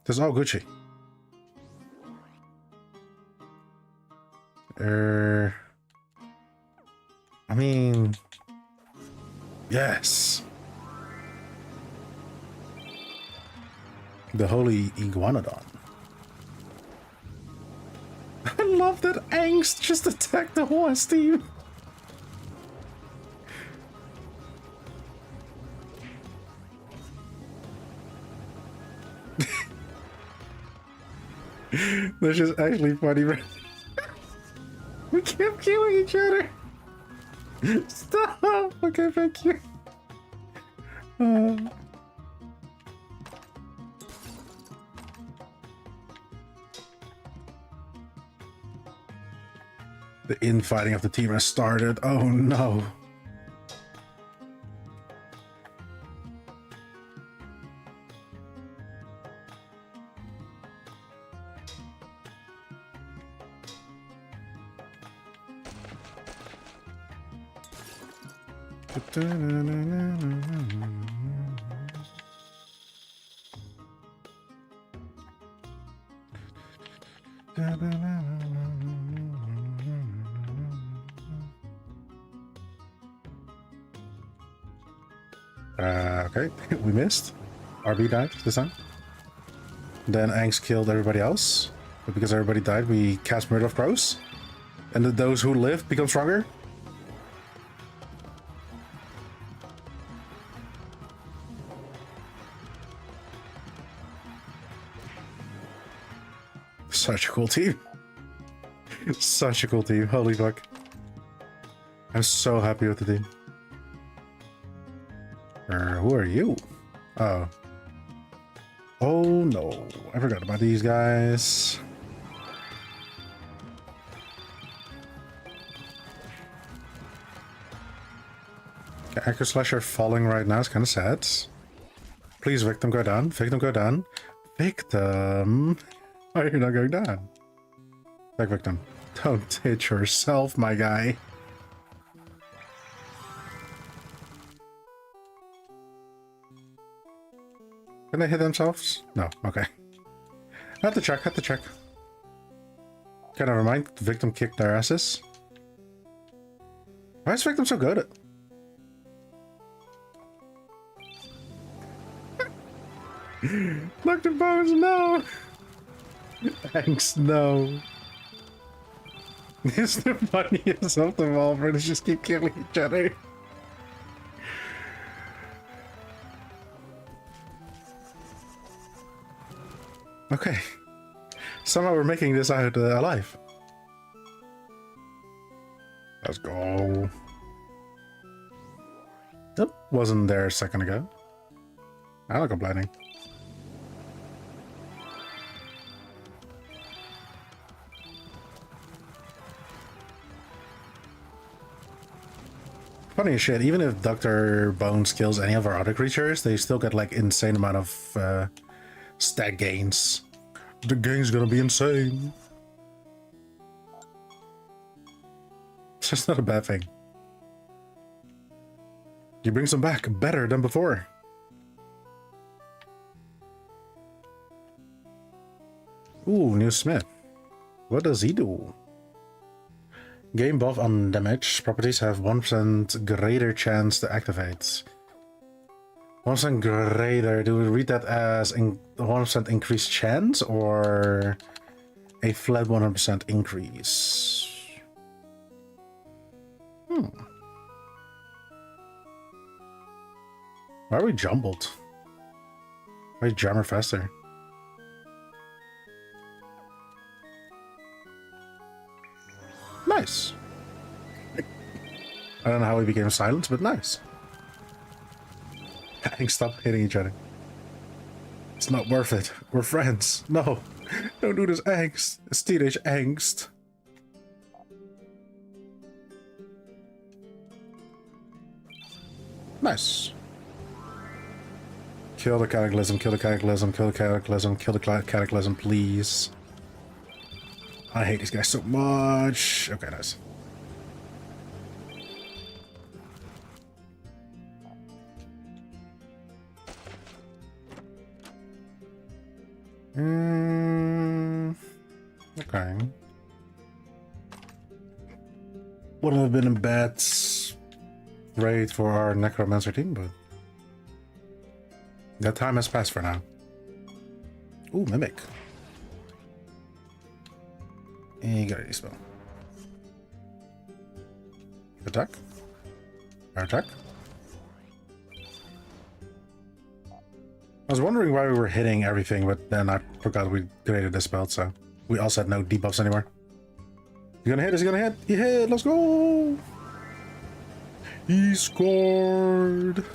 This is all Gucci. I mean... Yes! The Holy Iguanodon. I love that Angst just attacked the horse team. That's just actually funny, right? We kept killing each other. Stop! Okay, thank you. The infighting of the team has started. Oh no. Okay, we missed. RB died this time. Then Angst killed everybody else. But because everybody died, we cast Murder of Crows. And those who live become stronger. Such a cool team. Such a cool team. Holy fuck. I'm so happy with the team. Who are you? Oh. Oh no. I forgot about these guys. Okay, Anchor Slasher falling right now is kind of sad. Please, victim, go down. Victim, go down. Victim. Why are you not going down? Back, victim. Don't hit yourself, my guy. Can they hit themselves? No, okay. Have to check, Okay, never mind. The victim kicked their asses. Why is victim so good at it? Dr. Bones, no! Thanks, no. It's the funniest of them all, bro. They just keep killing each other. Okay. Somehow we're making this out alive. Let's go. Yep, wasn't there a second ago. I'm not complaining. Funny as shit, even if Dr. Bones kills any of our other creatures, they still get like insane amount of stat gains. The game's gonna be insane. It's just not a bad thing. He brings them back better than before. Ooh, new smith. What does he do? Game buff on damage. Properties have 1% greater chance to activate. 1% greater. Do we read that as 1% increased chance or a flat 100% increase? Why are we jumbled? Why is Jammer faster? Nice. I don't know how we became silent, but nice. Stop hitting each other. It's not worth it. We're friends. No. Don't do this angst. It's teenage angst. Nice. Kill the cataclysm, kill the cataclysm, kill the cataclysm, kill the cataclysm, please. I hate these guys so much. Okay, nice. Okay. Wouldn't have been a bad raid for our necromancer team, but that time has passed for now. Ooh, mimic. And you got a spell. Attack. Attack. I was wondering why we were hitting everything, but then I forgot we created this spell, so we also had no debuffs anymore. He's gonna hit, is he gonna hit? He hit, let's go! He scored!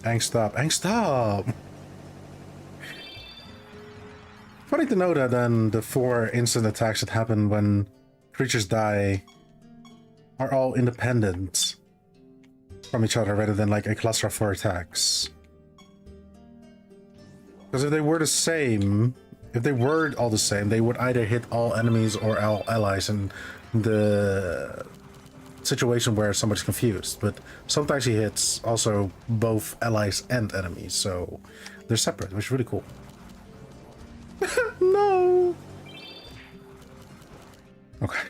Ang, stop. Ang, stop! Funny to know that then the 4 instant attacks that happen when creatures die are all independent from each other rather than like a cluster of 4 attacks. Because if they were the same, if they were all the same, they would either hit all enemies or all allies in the situation where somebody's confused. But sometimes he hits also both allies and enemies, so they're separate, which is really cool. No! Okay.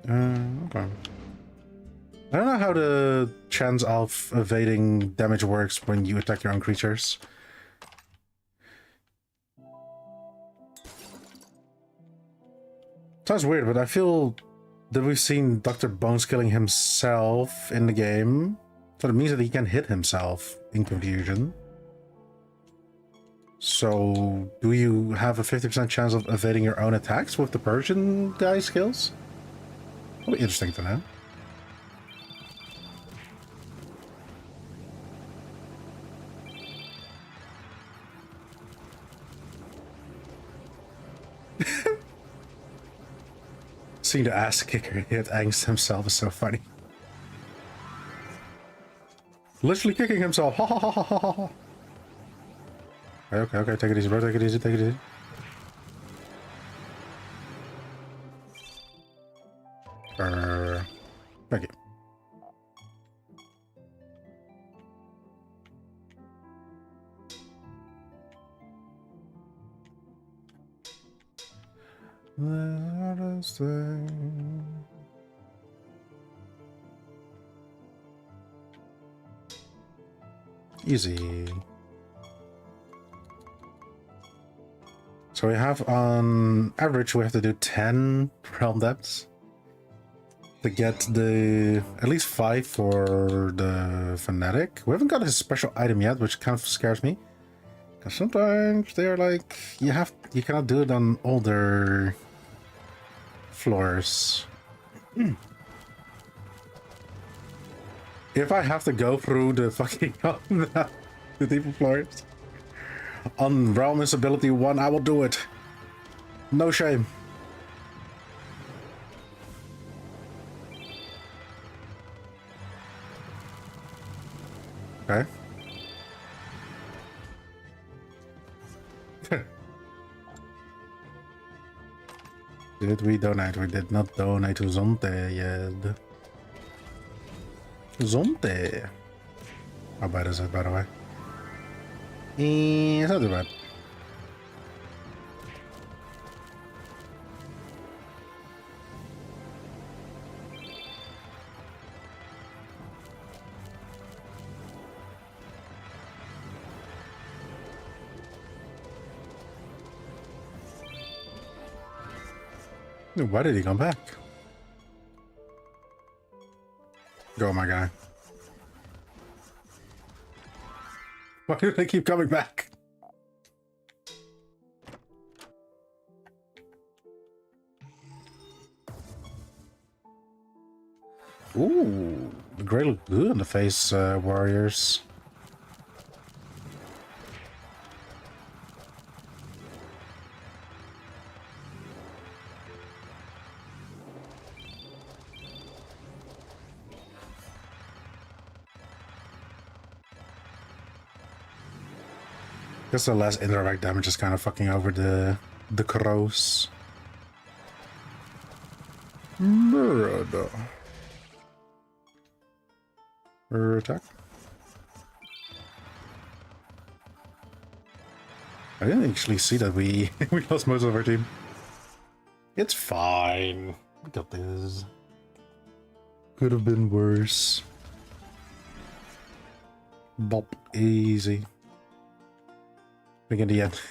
Okay. I don't know how the chance of evading damage works when you attack your own creatures. Sounds weird, but I feel that we've seen Dr. Bones killing himself in the game. So it means that he can hit himself in confusion. So, do you have a 50% chance of evading your own attacks with the Persian guy's skills? That'll be interesting to know. Seeing the ass kicker hit Angst himself is so funny. Literally kicking himself. Ha ha ha ha ha ha. Okay, okay, take it easy, bro. Take it easy, take it easy. Thank you. The hardest thing. Easy. So we have on average we have to do 10 realm depths. to get the at least 5 for the fanatic. We haven't got his special item yet, which kind of scares me. Because sometimes they're like you cannot do it on older floors. If I have to go through the fucking the deeper floors on Realm Ability 1, I will do it. No shame. Okay. Did we donate? We did not donate to Zonte yet. Zonte. How bad is it, by the way? It's not too bad. Why did he come back? Go, my guy. Why do they keep coming back? Ooh, the gray look good in the face, warriors. Guess the less indirect damage is kind of fucking over the crows. Murder. Attack. I didn't actually see that we we lost most of our team. It's fine. We got this. Could have been worse. Bop. Easy. I think in the end,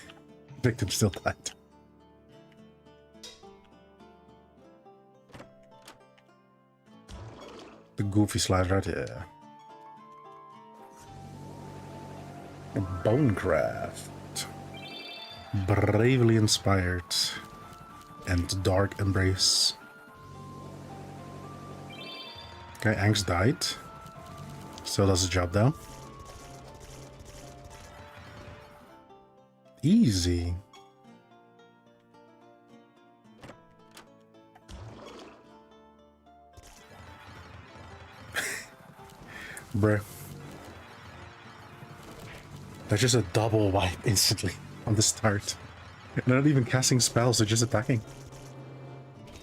victim still died. The goofy slide, right? Yeah. Bonecraft. Bravely inspired. And dark embrace. Okay, Angst died. Still does the job though. Easy. Bruh. That's just a double wipe instantly on the start. They're not even casting spells, they're just attacking.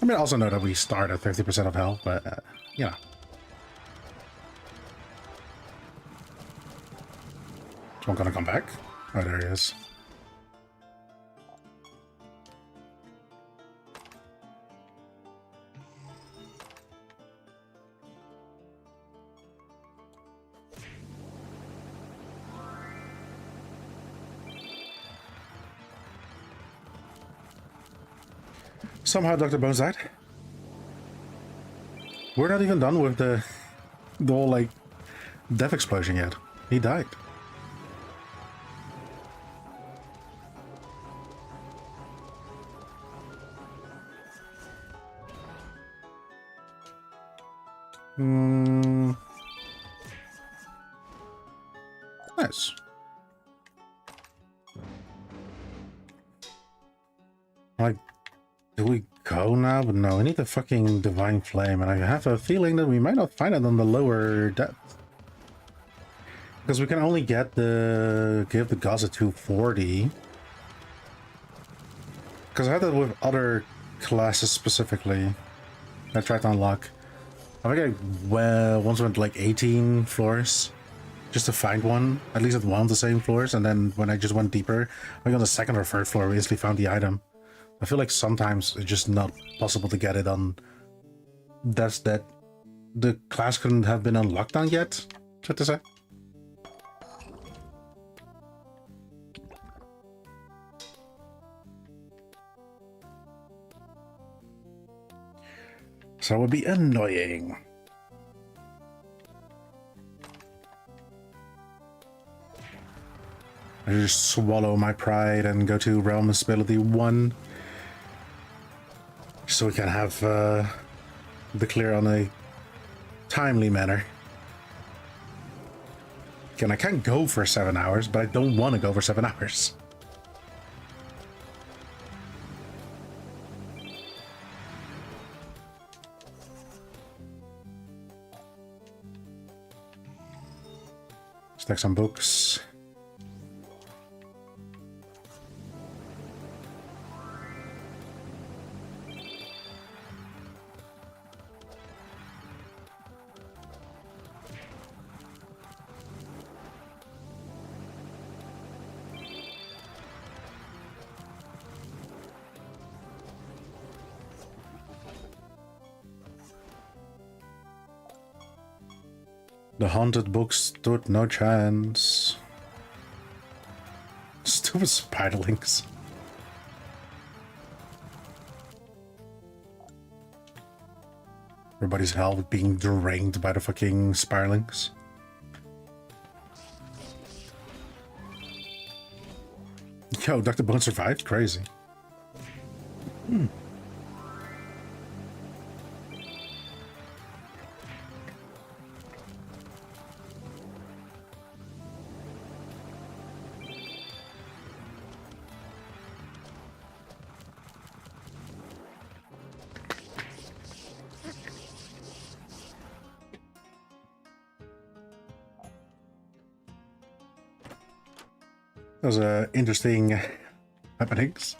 I mean, I also know that we start at 50% of health, but, you know. Is one gonna come back? Oh, there he is. Somehow Dr. Bones died. We're not even done with the whole, like, death explosion yet. He died. Nice. Like, do we go now? But no, we need the fucking divine flame, and I have a feeling that we might not find it on the lower depth. Because we can only get the give the gods a 240. Because I had that with other classes specifically. I tried to unlock. I think I once went like 18 floors just to find one, at least at one of the same floors, and then when I just went deeper, I think on the second or third floor, we instantly found the item. I feel like sometimes it's just not possible to get it on. That's that the class couldn't have been on lockdown yet, so to say. So it would be annoying. I just swallow my pride and go to Realm Ability 1. So we can have the clear on a timely manner. Again, I can't go for 7 hours, but I don't want to go for 7 hours. Stack some books. The haunted book stood no chance. Stupid spiderlings. Everybody's health being drained by the fucking spiderlings. Yo, Dr. Bone survived? Crazy. That was interesting happenings.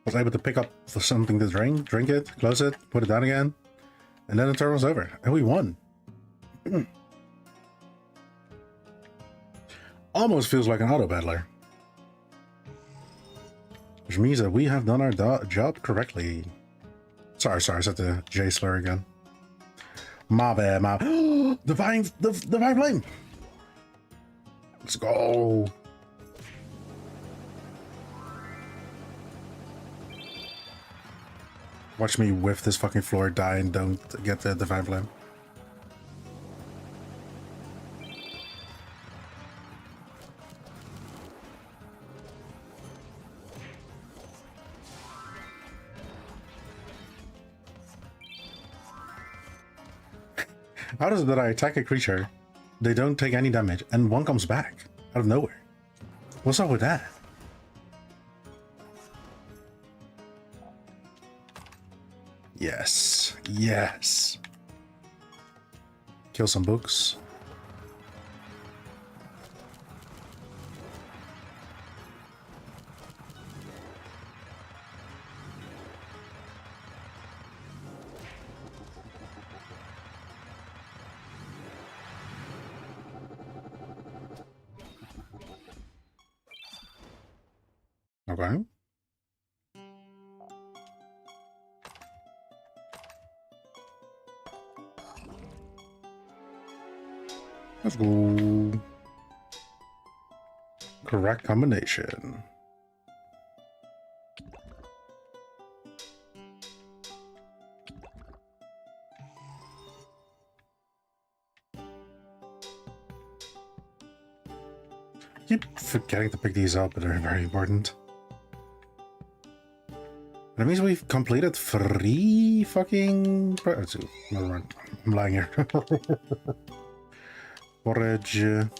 Was able to pick up something to drink it, close it, put it down again, and then the turn was over, and we won. Almost feels like an auto battler, which means that we have done our job correctly. Sorry, I said the J slur again. My bad, my divine flame. Let's go. Watch me whiff this fucking floor, die, and don't get the divine flame. How does it that I attack a creature, they don't take any damage, and one comes back out of nowhere? What's up with that? Yes, yes. Kill some books. Okay. Let's go. Correct combination. I keep forgetting to pick these up, but they're very important. That means we've completed 3 fucking... Never mind. I'm lying here. Forage. And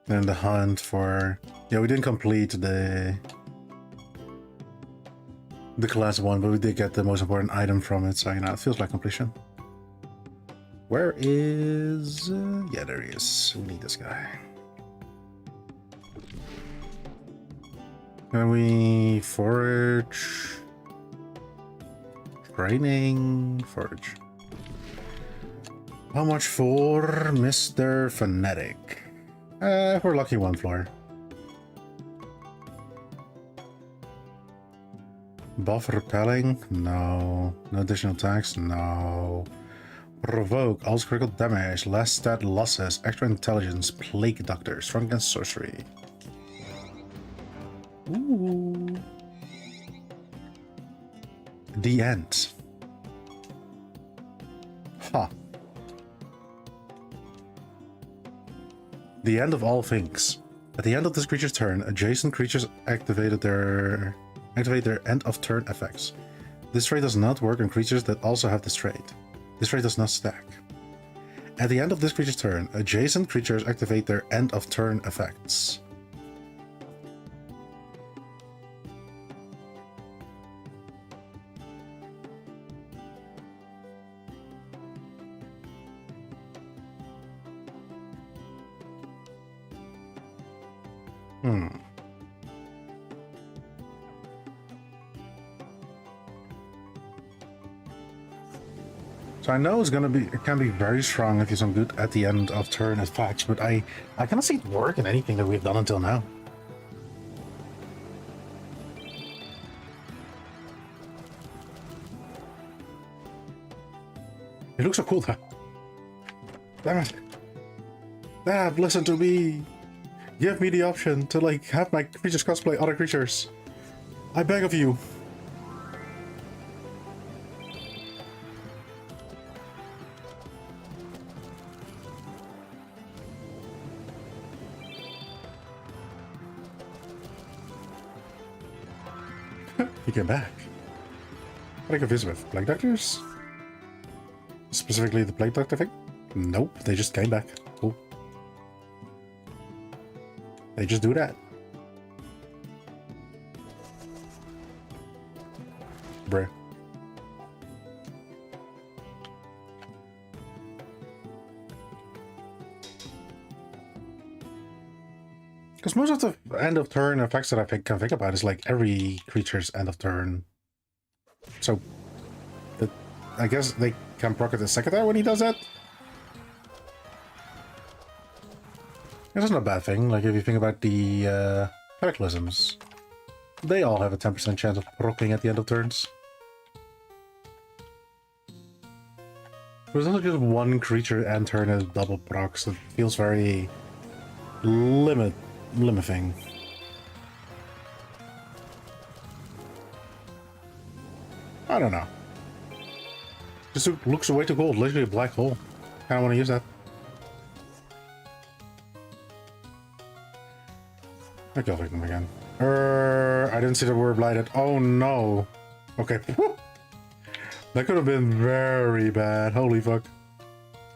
the hunt for... Yeah, we didn't complete the class 1, but we did get the most important item from it, so you know, it feels like completion. Where is... yeah, there he is. We need this guy. Can we forage? Training, forage. How much for Mr. Phonetic? We're lucky 1 floor. Buff repelling? No. No additional attacks? No. Provoke, all critical damage, less stat losses, extra intelligence, plague doctor, strong against sorcery. Ooh. The end. Huh. The end of all things. At the end of this creature's turn, adjacent creatures activate their end of turn effects. This trait does not work on creatures that also have this trait. This trait does not stack. At the end of this creature's turn, adjacent creatures activate their end of turn effects. So I know it can be very strong if you some good at the end of turn effects, but I cannot see it work in anything that we've done until now. It looks so cool though. Damn it. Dad, listen to me. Give me the option to like have my creatures cosplay other creatures. I beg of you. He came back. What I confused with? Plague Doctors? Specifically the Plague Doctor thing? Nope, they just came back. Cool. They just do that. Bruh. Because most of the end of turn effects that I can think about is like every creature's end of turn. So, I guess they can proc it a second time when he does that. That's not a bad thing. Like if you think about the cataclysms, they all have a 10% chance of proccing at the end of turns. There's also just one creature and turn as double procs. It feels very limiting. I don't know. This looks way too cool. Literally a black hole. Kinda want to use that. I kill victim again. I didn't see the word blighted. Oh no. Okay. That could have been very bad. Holy fuck.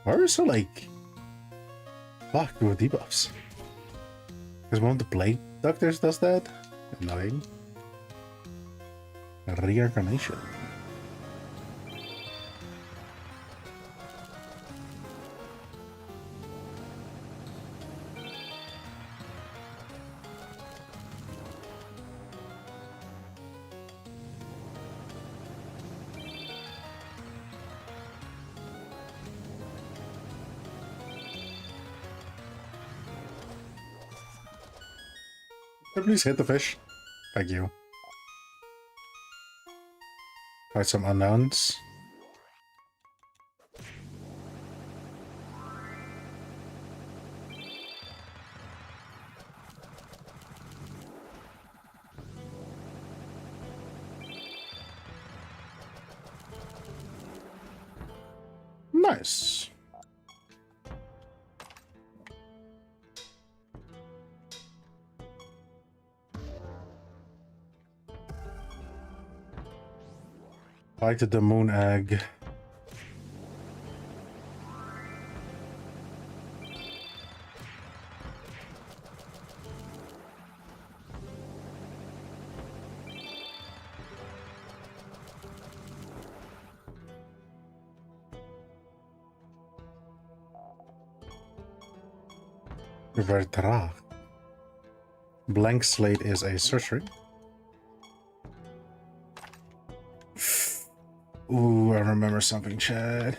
Why are we so like fucked with debuffs? Because one of the Plague Doctors does that? Annoying. Reincarnation. Please hit the fish. Thank you. Fight some unknowns. Nice. Lighted the moon egg. Vertra. Blank Slate is a sorcery. Ooh, I remember something, Chad.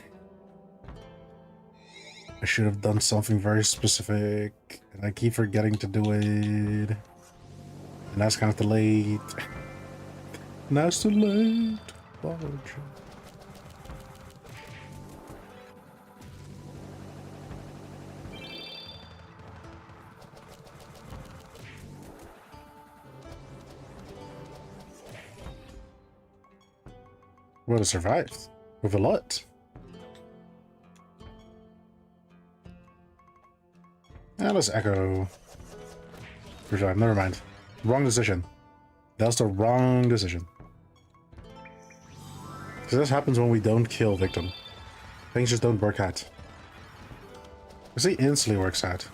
I should have done something very specific, and I keep forgetting to do it. And now it's kind of too late. Now it's too late. Apology. Would have survived with a lot. let's echo. For sure, never mind. Wrong decision. That was the wrong decision. Because this happens when we don't kill victim. Things just don't work out. Because he instantly works out.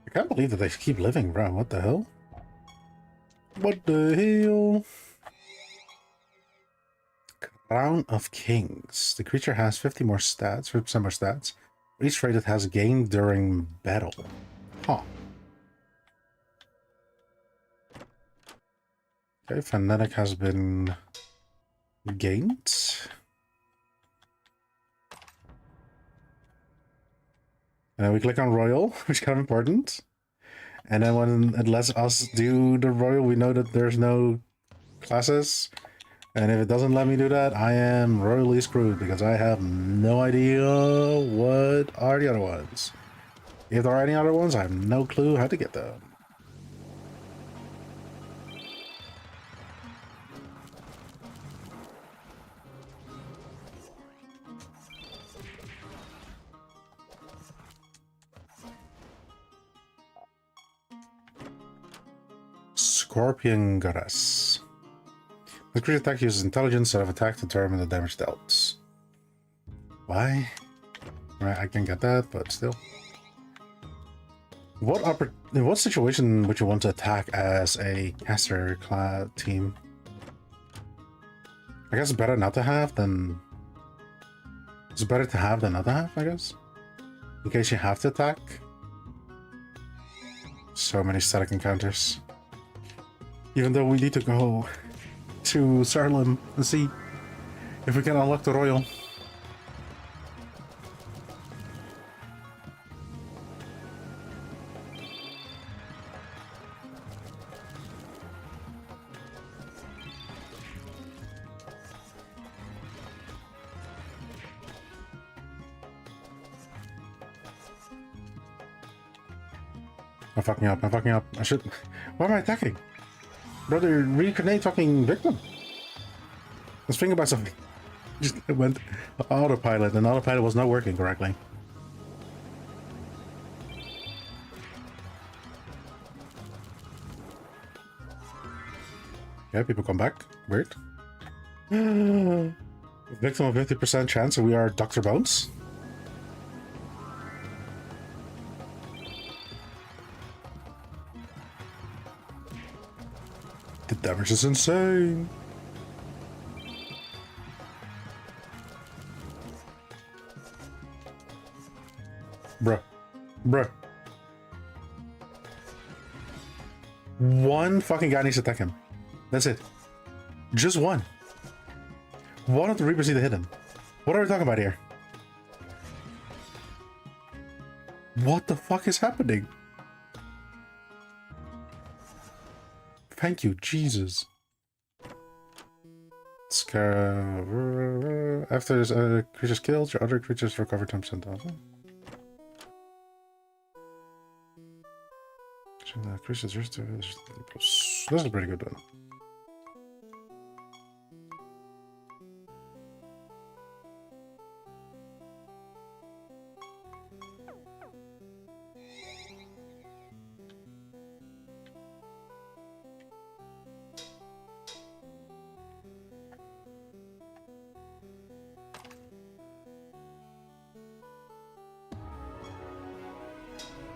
I can't believe that they keep living, bro. What the hell? What the hell? Crown of Kings. The creature has 50 more stats, 50% more stats. Each trait it has gained during battle. Huh. Okay, Fanatic has been gained. And then we click on Royal, which is kind of important. And then when it lets us do the Royal, we know that there's no classes. And if it doesn't let me do that, I am royally screwed because I have no idea what are the other ones. If there are any other ones, I have no clue how to get them. Scorpion Goddess. The creature attack uses intelligence instead of attack to determine the damage dealt. Why? Right, I can get that, but still. In what situation would you want to attack as a caster class team? I guess it's better not to have than... It's better to have than not to have, I guess. In case you have to attack. So many static encounters. Even though we need to go to Siralim and see if we can unlock the Royal. I'm fucking up, I'm fucking up. I should... Why am I attacking? Brother, reincarnate fucking victim. Let's think about something. Just went autopilot, and autopilot was not working correctly. Yeah, people come back. Weird. Victim of 50% chance, so we are Dr. Bones. The damage is insane. Bruh. Bruh. One fucking guy needs to attack him. That's it. Just one. One of the Reapers need to hit him. What are we talking about here? What the fuck is happening? Thank you, Jesus. After this creature's killed, your other creatures recover 10% also. So the creature's this is a pretty good one.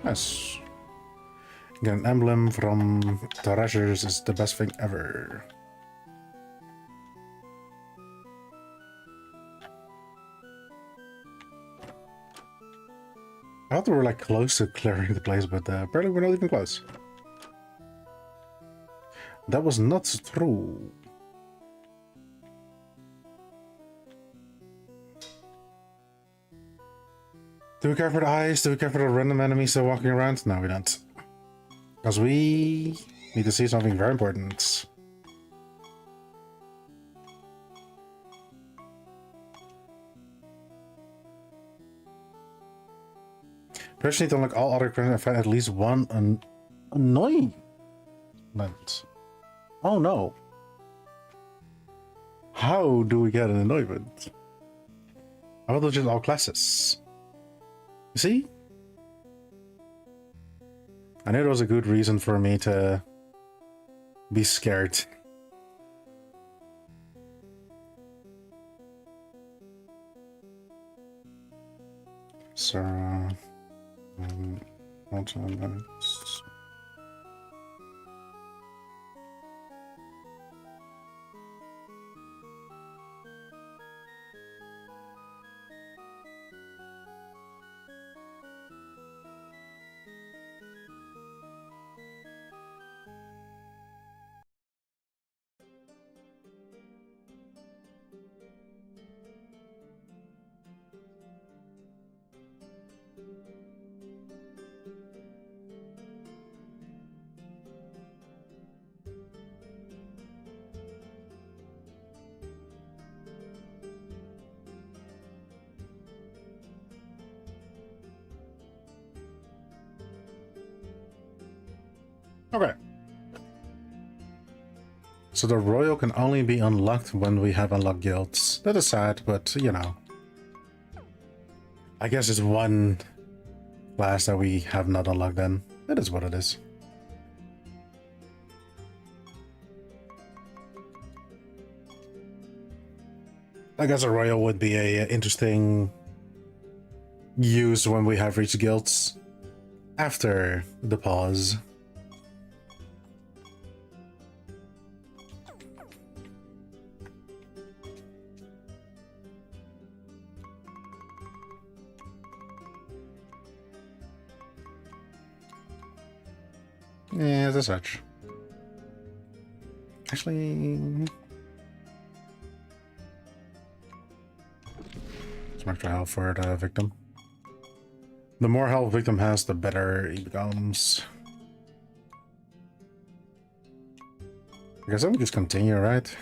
Nice. Get an emblem from Treasures is the best thing ever. I thought we were like close to clearing the place, but apparently we're not even close. That was not true. Do we care for the eyes? Do we care for the random enemies still walking around? No, we don't. Because we need to see something very important. First, need to unlock all other questions and find at least one annoying. anointment. Oh no. How do we get an anointment? I thought those just all classes. You see? I knew there was a good reason for me to be scared. Sarah... Okay. So the royal can only be unlocked when we have unlocked guilds. That is sad, but you know. I guess it's one class that we have not unlocked then. That is what it is. I guess a royal would be a interesting use when we have reached guilds after the pause. Yeah, as such. Actually... some extra health for the victim. The more health victim has, the better he becomes. I guess I would just continue, right?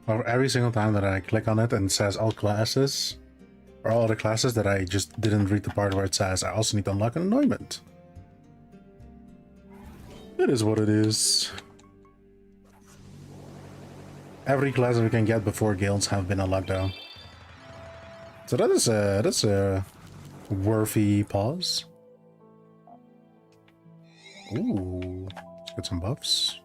Or every single time that I click on it and it says all classes, or all the classes that I just didn't read the part where it says I also need to unlock an anointment. It is what it is. Every class that we can get before guilds have been unlocked though. So that's a worthy pause. Ooh, let's get some buffs.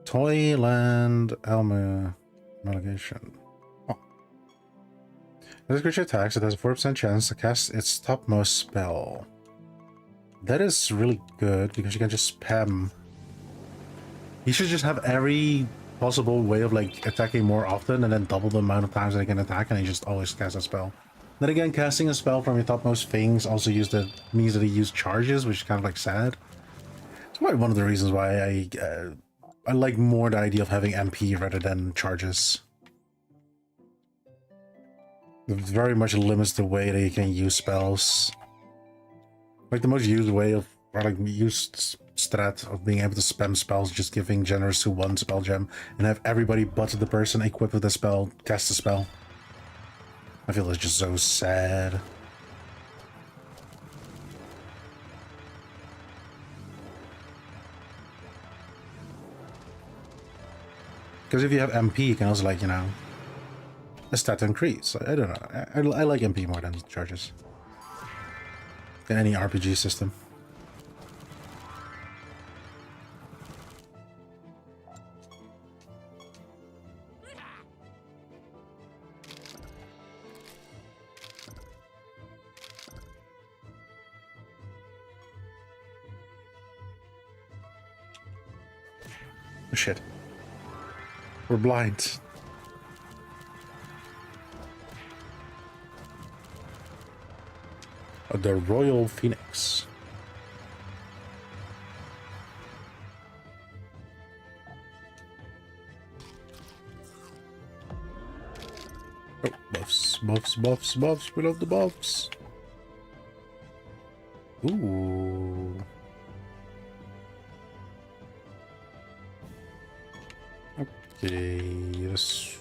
Toyland Elmer Relegation. Oh. This creature attacks, it has a 4% chance to cast its topmost spell. That is really good because you can just spam. You should just have every possible way of like attacking more often and then double the amount of times that you can attack and you just always cast a spell. Then again, casting a spell from your topmost things also means that you use charges, which is kind of like sad. It's probably one of the reasons why I like more the idea of having MP rather than charges. It very much limits the way that you can use spells. Like the most used way of, or like used strat of being able to spam spells, just giving generous to one spell gem and have everybody but the person equipped with the spell cast the spell. I feel it's just so sad. Because if you have MP, you can also, like, you know, a stat increase. I don't know. I like MP more than charges. In any RPG system. Oh, shit. We're blind. The Royal Phoenix. Oh, buffs, buffs, buffs, buffs. We love the buffs. Ooh. Okay, there's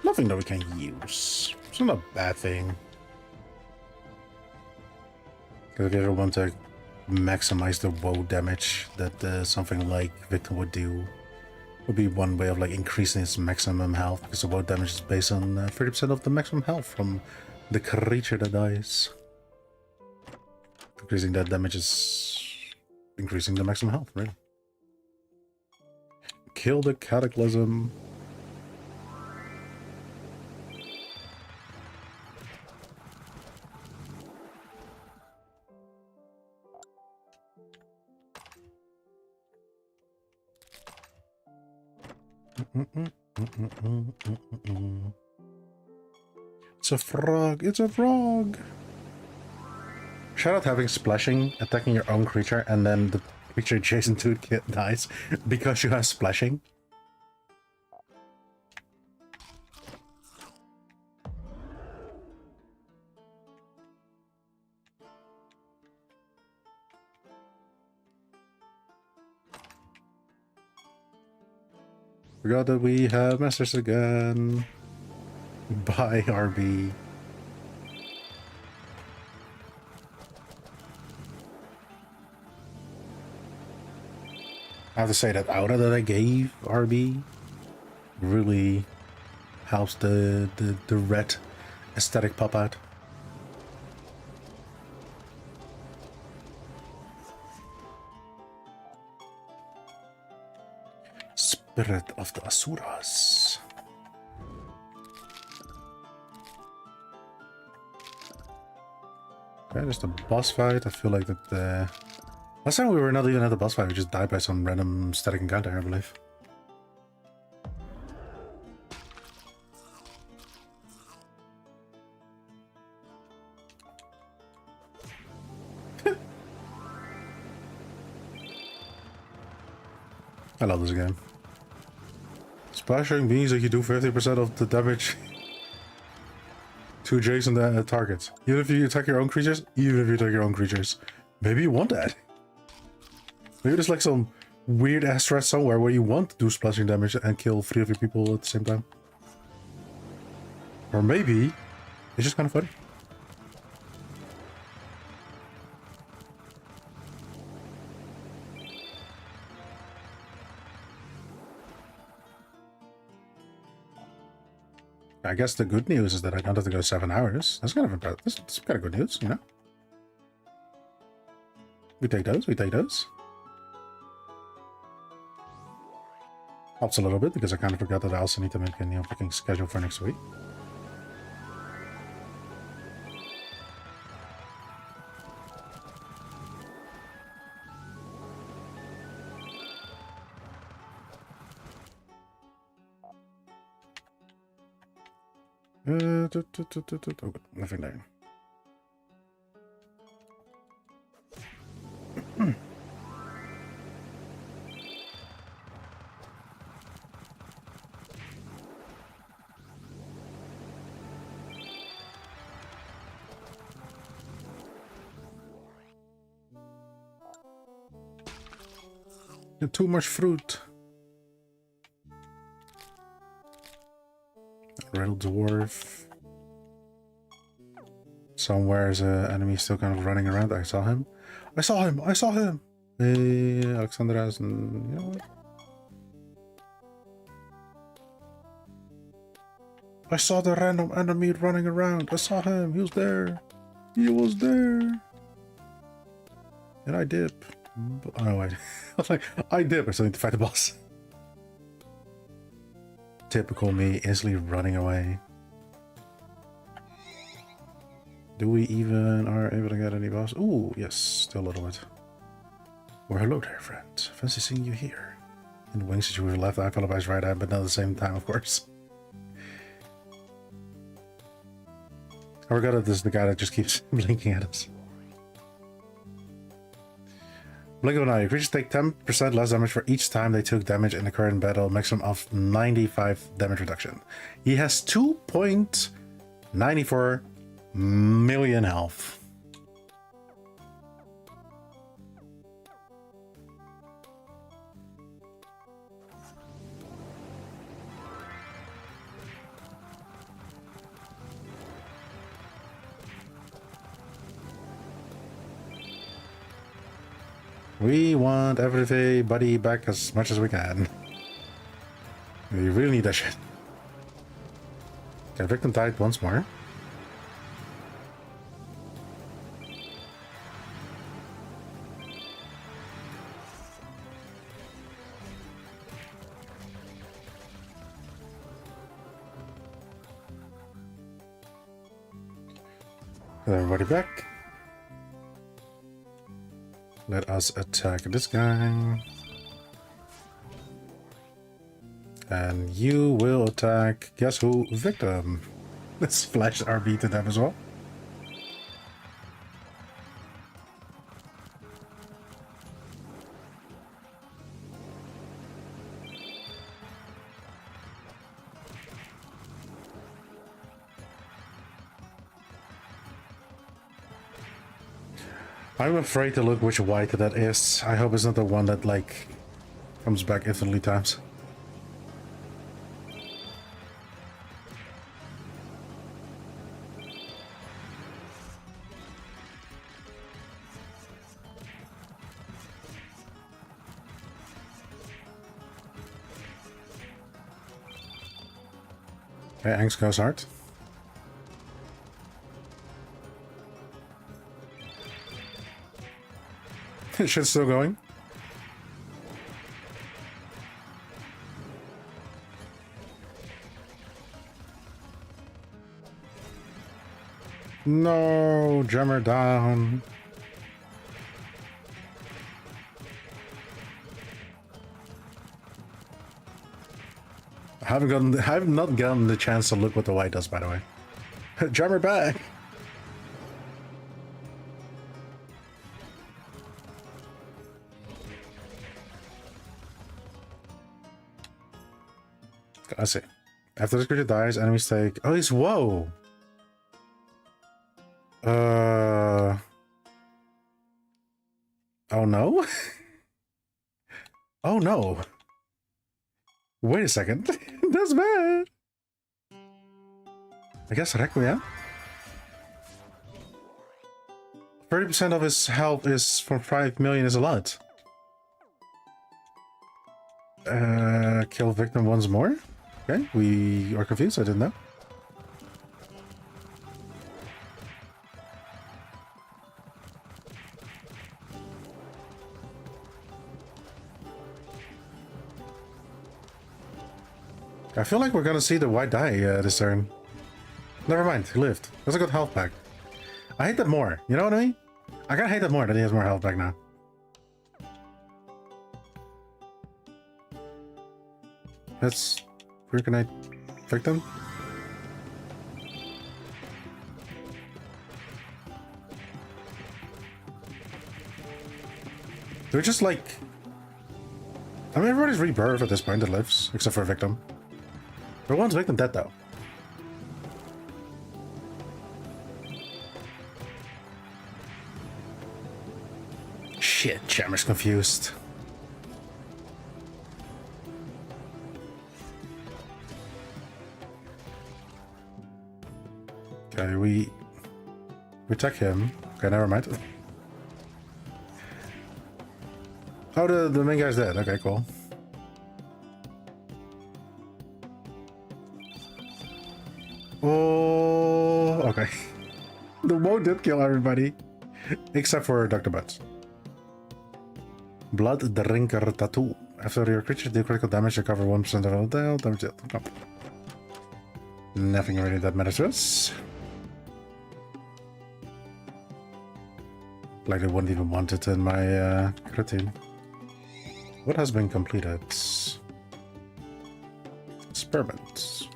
nothing that we can use. It's not a bad thing. Because if I want to maximize the woe damage that something like Victim would do, would be one way of like increasing its maximum health, because the woe damage is based on 30% of the maximum health from the creature that dies. Increasing that damage is increasing the maximum health, really. Kill the Cataclysm. It's a frog. It's a frog. Shout out having splashing, attacking your own creature, and then the creature adjacent to it dies because you have splashing. Forgot that we have masters again. Bye, RB. I have to say that aura that I gave RB really helps the red aesthetic pop out. Spirit of the Asuras. Okay, just a boss fight. I feel like that last time we were not even at the boss fight, we just died by some random static encounter, I believe. I love this game. Splashing means that you do 50% of the damage to adjacent targets. Even if you attack your own creatures, Maybe you want that. Maybe there's like some weird ass threat somewhere where you want to do splashing damage and kill 3 of your people at the same time. Or maybe it's just kind of funny. I guess the good news is that I don't have to go 7 hours. That's kind of impressive. That's kind of good news, you know? We take those, we take those. Helps a little bit because I kind of forgot that I also need to make a new freaking schedule for next week. Oh, nothing there. Too much fruit. Riddle dwarf. Somewhere is an enemy still kind of running around. I saw him. I saw him. I saw him. Hey, Alexandra has, you know what? I saw the random enemy running around. I saw him. He was there. He was there. And I dip. Oh wait. I was like, I dip. I still need to fight the boss. Typical me, instantly running away. Do we even are able to get any boss? Ooh, yes, still a little bit. Well, hello there, friend. Fancy seeing you here. In the wings that you were left, I apologize right at, but not at the same time, of course. I forgot that this is the guy that just keeps blinking at us. Blink of an eye. Creatures take 10% less damage for each time they took damage in the current battle, maximum of 95 damage reduction. He has 2.94 million health. We want everybody back as much as we can. We really need that shit. Okay, victim died once more. Everybody back. Let us attack this guy. And you will attack, guess who? Victim. Let's flash RB to them as well. I'm afraid to look which white that is. I hope it's not the one that, like, comes back infinitely times. Okay, Angst goes hard. Shit's still going. No, jammer down. I've not gotten the chance to look what the white does, by the way. Jammer back. I see. After this creature dies, enemies take. Oh, he's whoa. Oh no. Oh no. Wait a second. That's bad. I guess Requiem. 30% of his health is from 5 million is a lot. Kill victim once more. Okay, we are confused. I didn't know. I feel like we're gonna see the white die this turn. Never mind, he lived. That's a good health pack. I hate that more. You know what I mean? I kinda hate that more that he has more health back now. Let's reconnect victim. They're just like... I mean, everybody's rebirth at this point that lives, except for victim. But one's victim dead though. Shit, Jammer's confused. Okay, we attack him. Okay, never mind. Oh, the main guy's dead. Okay, cool. Oh, okay. The woe did kill everybody, except for Dr. Butts. Blood Drinker Tattoo. After your creature deal critical damage, recover 1% of all damage. No. Nothing really that matters to us. Like I wouldn't even want it in my crit team. What has been completed? Experiments.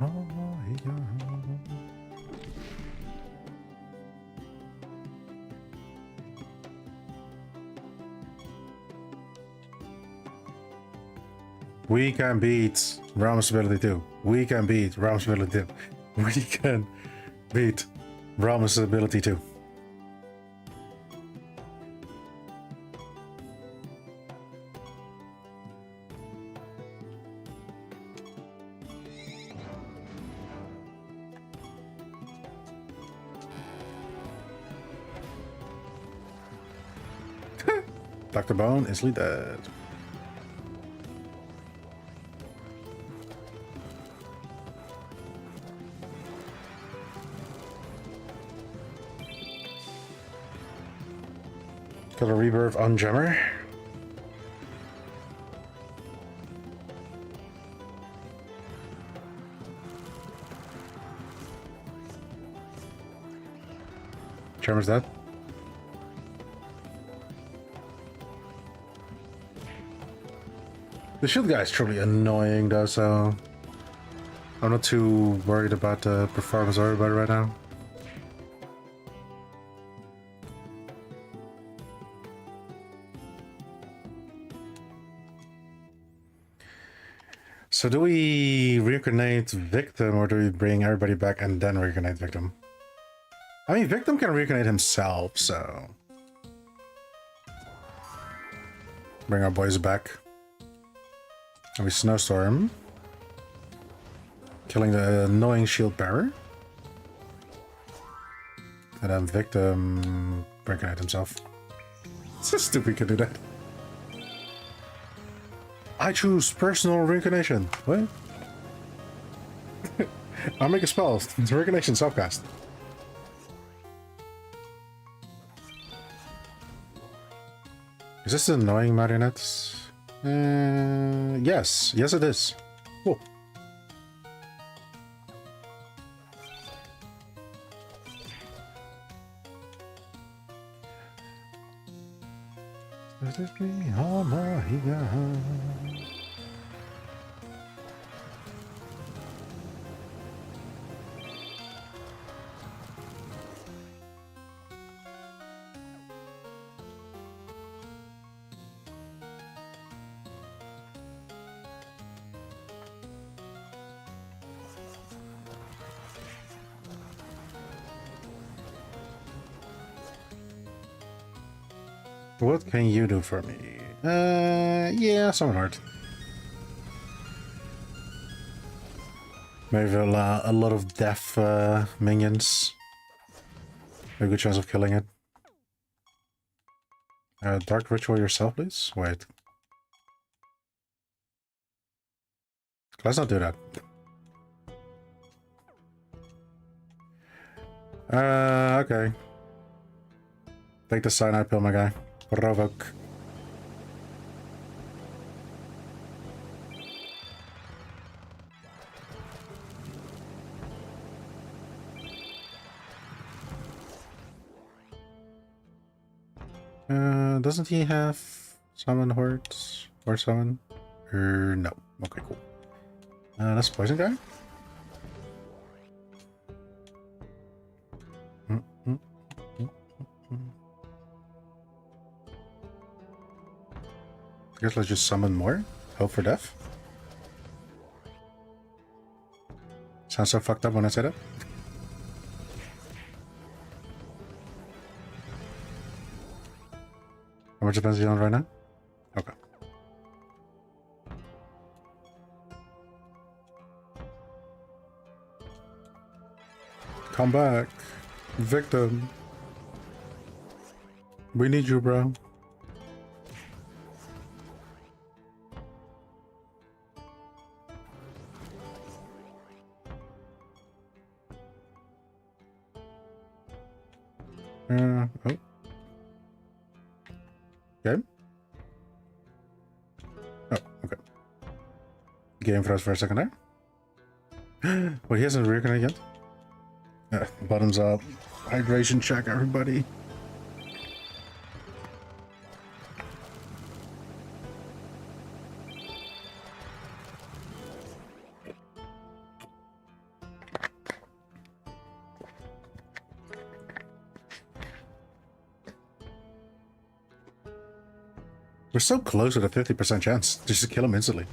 Oh, yeah. We can beat Realm's ability 2. We can beat Realm's ability 2. We can beat Realm's ability 2. Dr. Bone is dead. Got a rebirth on Gemmer. Gemmer's dead. The shield guy is truly annoying though, so I'm not too worried about the performance of everybody right now. So do we reincarnate Victim or do we bring everybody back and then reincarnate Victim? I mean, Victim can reincarnate himself, so... Bring our boys back. And we Snowstorm. Killing the annoying shield bearer. And then Victim reincarnate himself. It's so stupid we can do that. I choose personal reincarnation. What? I'll make a spell. It's reincarnation self-cast. Is this annoying marionettes? Yes. Yes, it is. Cool. What can you do for me? Yeah, Summon Heart. Maybe a lot of death minions. A good chance of killing it. Dark Ritual yourself, please? Wait. Let's not do that. Okay. Take the cyanide pill, my guy. Provoke. Doesn't he have summon hordes or summon? No. Okay, cool. That's poison guy. I guess let's just summon more. Hope for death. Sounds so fucked up when I say that. How much defense is he on right now? Okay. Come back. Victim. We need you, bro. Oh. Okay. Oh, okay. Game for us for a second there. Well, he hasn't reincarnated yet. Bottoms up. Hydration check, everybody. We're so close with a 50% chance just to kill him instantly.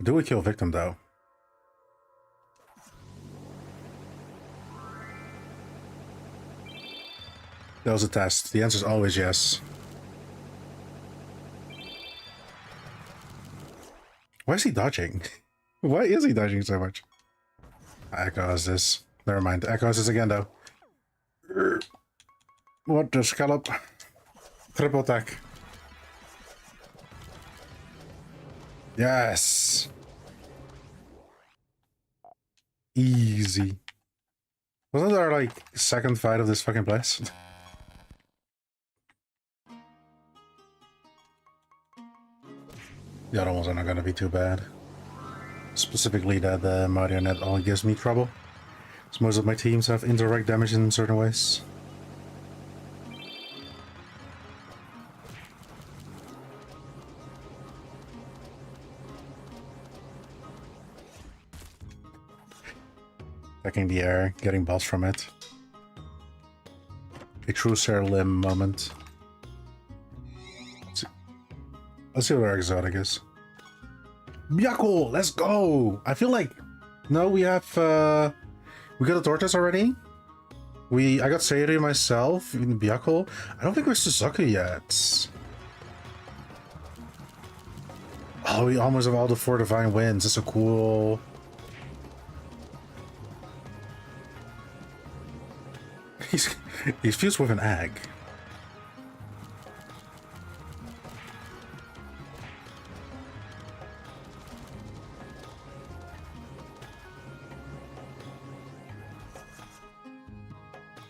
Do we kill Victim, though? That was a test. The answer is always yes. Why is he dodging? Why is he dodging so much? Echo has this. Never mind. Echo has this again, though. What the scallop? Triple attack. Yes. Easy. Wasn't there like second fight of this fucking place? The other ones are not gonna be too bad. Specifically that marionette only gives me trouble. So most of my teams have indirect damage in certain ways. Attacking the air, getting boss from it. A true Siralim moment. Let's see what our exotic is. Byakul, let's go! I feel like... No, we have... we got a Tortoise already. I got Sayuri myself in Byakul. I don't think we're Suzuki yet. Oh, we almost have all the 4 divine winds. That's so cool. He's fused with an egg.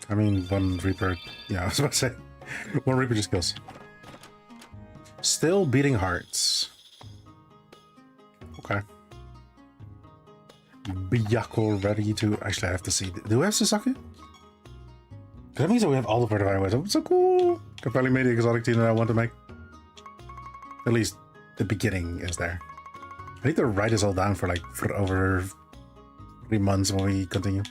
I mean, one Reaper... Yeah, I was about to say. One Reaper just kills. Still beating hearts. Okay. Byakul ready to... Actually, I have to see. Do we have Sasaki? That means that we have all the divine ways. Oh, so cool! I finally made the exotic team that I want to make. At least the beginning is there. I need to write this all down for like over 3 months when we continue.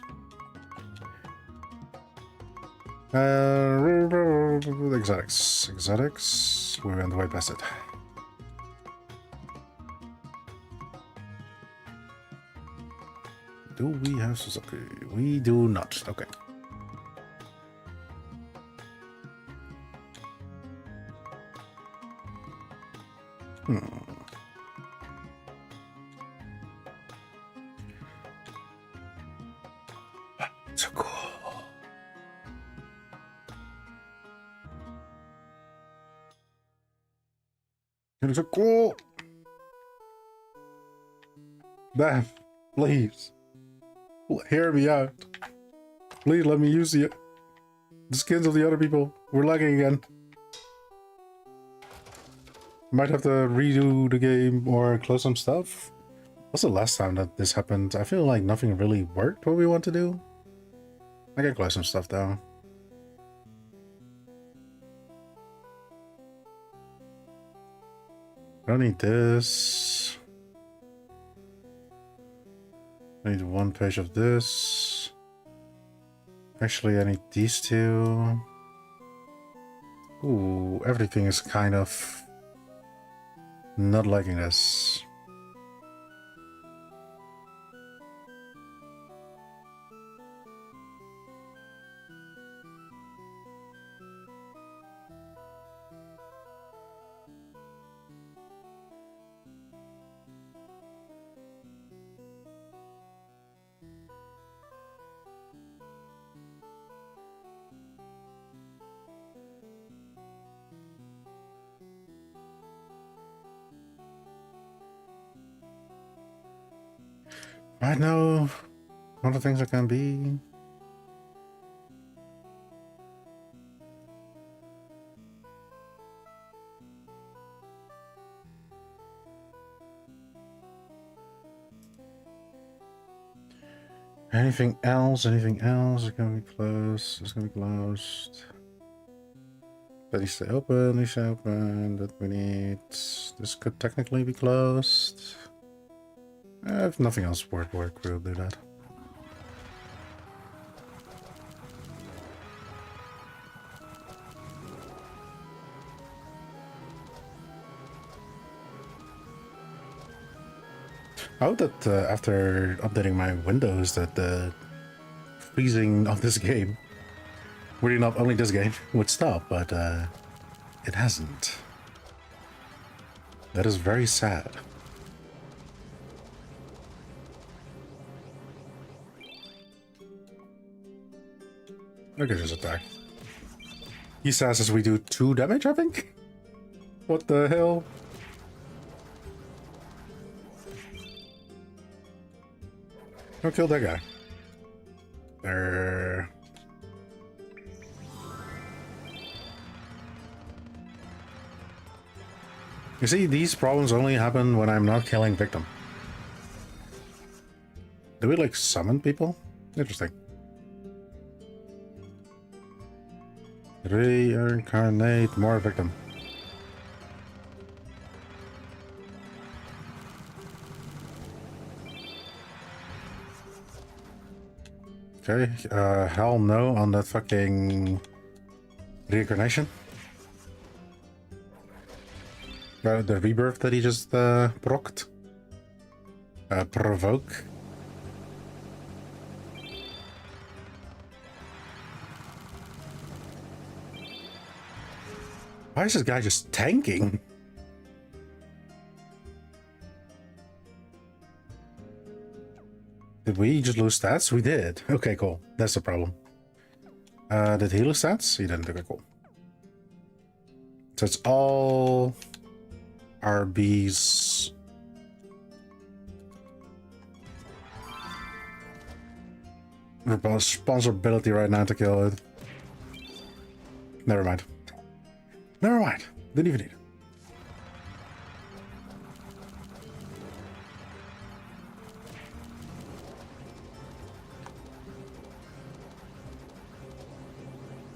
Exotics. Exotics. We went way past it. Do we have Suzuki? We do not. Okay. So cool. It's so cool. Beth, please. Hear me out. Please let me use the skins of the other people. We're lagging again. Might have to redo the game or close some stuff. What's the last time that this happened? I feel like nothing really worked what we want to do. I can close some stuff though. I don't need this. I need 1 page of this. Actually, I need these 2. Ooh, everything is kind of not liking this. Right now, one of the things I can be. Anything else? Anything else? It's gonna be closed. It's gonna be closed. That needs to open. Needs to open. That we need. This could technically be closed. If nothing else would work, we'll do that. I hope that after updating my Windows that the freezing of this game, really not only this game, would stop, but it hasn't. That is very sad. I could just attack. He says as we do 2 damage, I think? What the hell? Go kill that guy. There. You see, these problems only happen when I'm not killing victim. Do we, like, summon people? Interesting. Reincarnate more victim. Okay, hell no on that fucking reincarnation. The rebirth that he just procced. Provoke. Why is this guy just tanking? Did we just lose stats? We did. Okay, cool. That's the problem. Did he lose stats? He didn't. Okay, cool. So it's all RBs. Responsibility right now to kill it. Never mind. Never mind. Didn't even need it.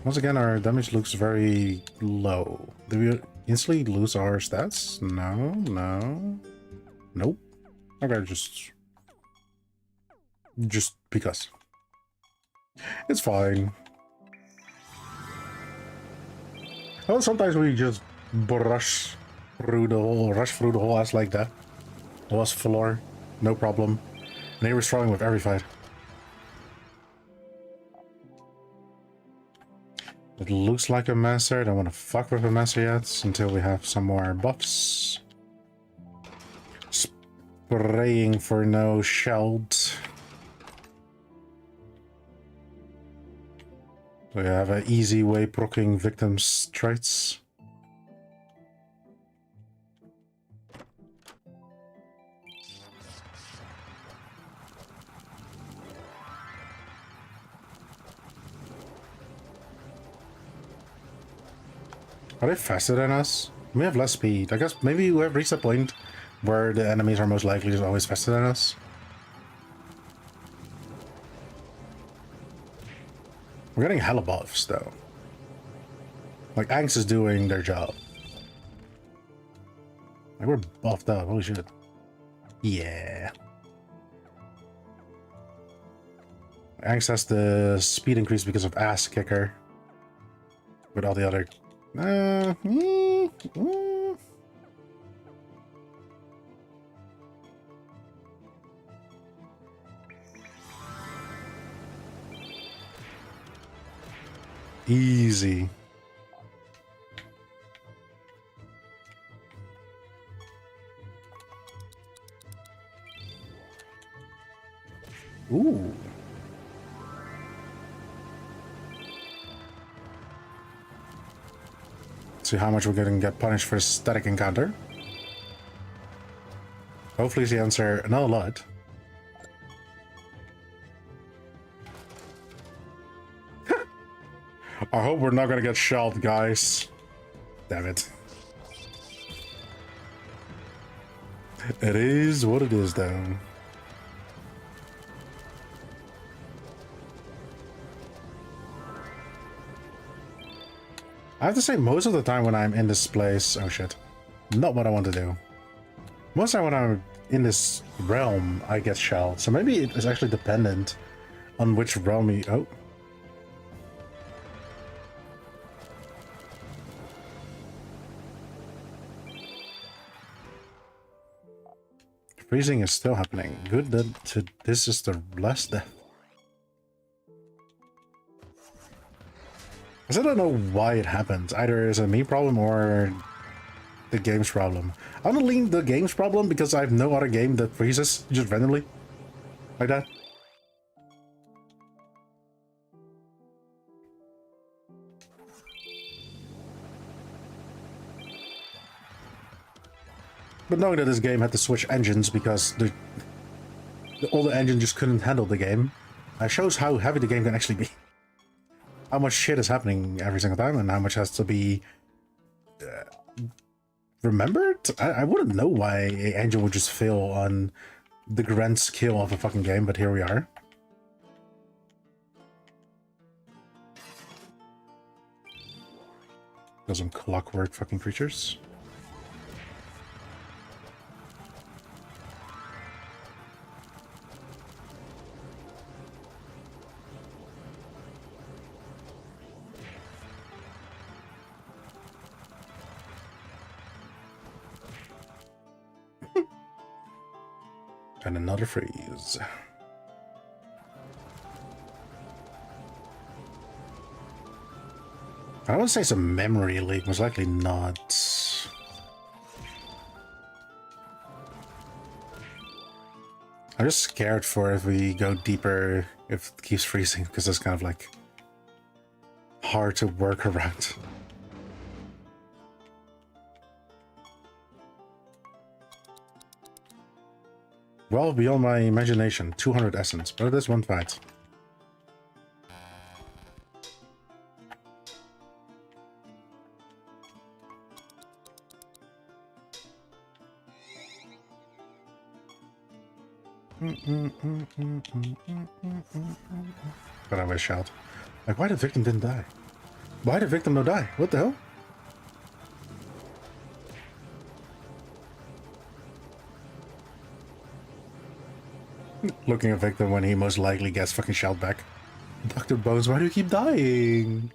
Once again, our damage looks very low. Do we instantly lose our stats? No, no. Nope. Okay, just because. It's fine. Well, sometimes we just rush through the whole ass like that. Was floor, no problem. And they were throwing with every fight. It looks like a master. I don't want to fuck with a master yet until we have some more buffs. Spraying for no shelled. So we have an easy way proccing victims' traits. Are they faster than us? We have less speed. I guess maybe we have reached a point where the enemies are most likely just always faster than us. We're getting hella buffs though. Like Angst is doing their job. Like we're buffed up, holy shit. Yeah. Angst has the speed increase because of ass kicker. With all the other Easy. Ooh. See how much we're gonna get punished for static encounter. Hopefully it's the answer, not a lot. I hope we're not gonna get shelled, guys. Damn it. It is what it is, though. I have to say, most of the time when I'm in this place... Oh, shit. Not what I want to do. Most of the time when I'm in this realm, I get shelled. So maybe it is actually dependent on which realm we... Oh. Freezing is still happening. Good that this is the last death. I don't know why it happens. Either it's a me problem or the game's problem. I'm gonna lean the game's problem because I have no other game that freezes just randomly. Like that. But knowing that this game had to switch engines because the older engine just couldn't handle the game, shows how heavy the game can actually be. How much shit is happening every single time and how much has to be remembered? I wouldn't know why an engine would just fail on the grand scale of a fucking game, but here we are. Got some clockwork fucking creatures. And another freeze. I would say it's a memory leak, most likely not. I'm just scared for if we go deeper, if it keeps freezing, because it's kind of like hard to work around. Well beyond my imagination, 200 essence, but it is one fight. But I wish shout. Like, why the victim didn't die? Why the victim no die? What the hell? Looking at victim when he most likely gets fucking shelled back. Dr. Bones, why do you keep dying?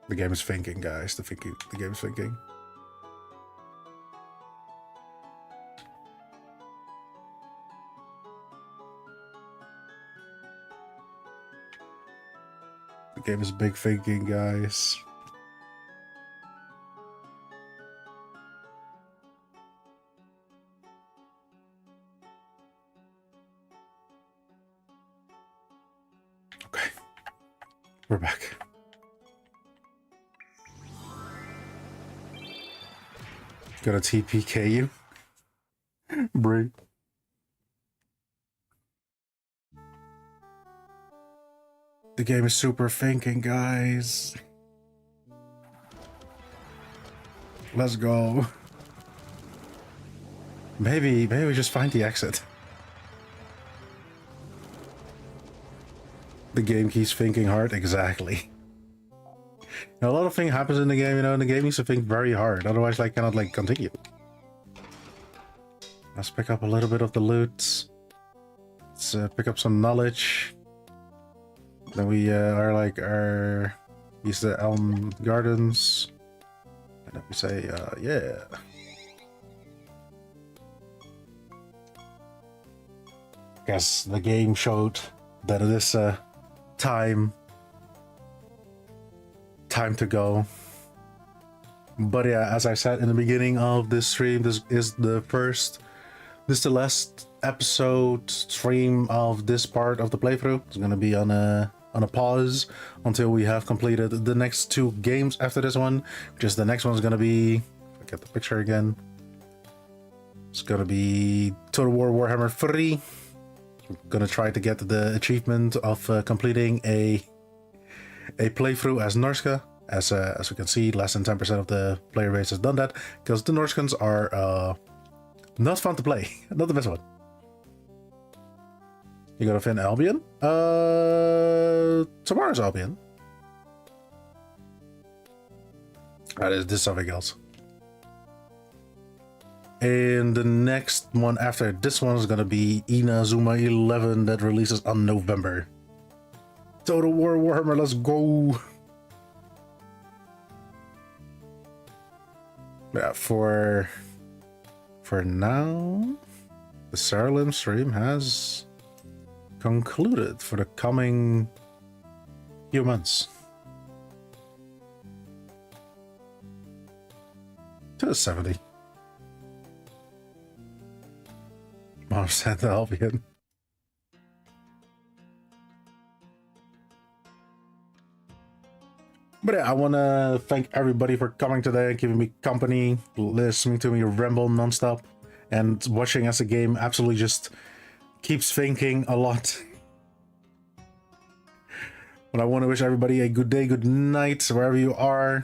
The game is thinking, guys. The game is thinking. The game is big thinking, guys. Okay. We're back. Gotta TPK you. Bring. The game is super thinking, guys. Let's go. Maybe we just find the exit. The game keeps thinking hard, exactly. A lot of things happens in the game, you know, and the game needs to think very hard, otherwise I cannot like continue. Let's pick up a little bit of the loot. Let's pick up some knowledge. Then we are like use the Elm Gardens. And then we say yeah. Guess the game showed that it is time to go. But yeah, as I said in the beginning of this stream, this is the last episode stream of this part of the playthrough. It's gonna be on a pause until we have completed the next two games after this one. Just the next one's gonna be, I get the picture again. It's gonna be Total War Warhammer 3. I'm gonna try to get the achievement of completing a playthrough as Norska. As we can see, less than 10% of the player base has done that, because the Norskans are not fun to play. Not the best one. You gotta fin Albion? Tomorrow's Albion. This is something else. And the next one after this one is gonna be Inazuma 11 that releases on November. Total War Warhammer, let's go! Yeah, for now, the Siralim stream has concluded for the coming few months. To 70. Mom said the Albion. But yeah, I want to thank everybody for coming today, giving me company, listening to me ramble nonstop, and watching as a game absolutely just keeps thinking a lot. But I want to wish everybody a good day, good night, wherever you are.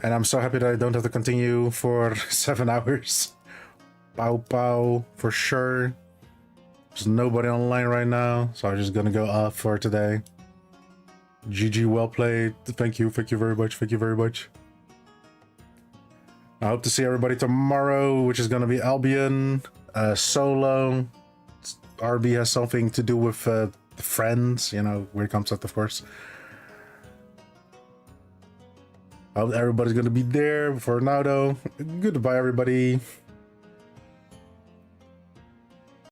And I'm so happy that I don't have to continue for 7 hours. Pow pow, for sure. There's nobody online right now, so I'm just gonna go off for today. GG, well played. Thank you very much, thank you very much. I hope to see everybody tomorrow, which is gonna be Albion, solo. RB has something to do with friends, you know, weird concept, of course. I hope everybody's gonna be there. For now, though, goodbye, everybody.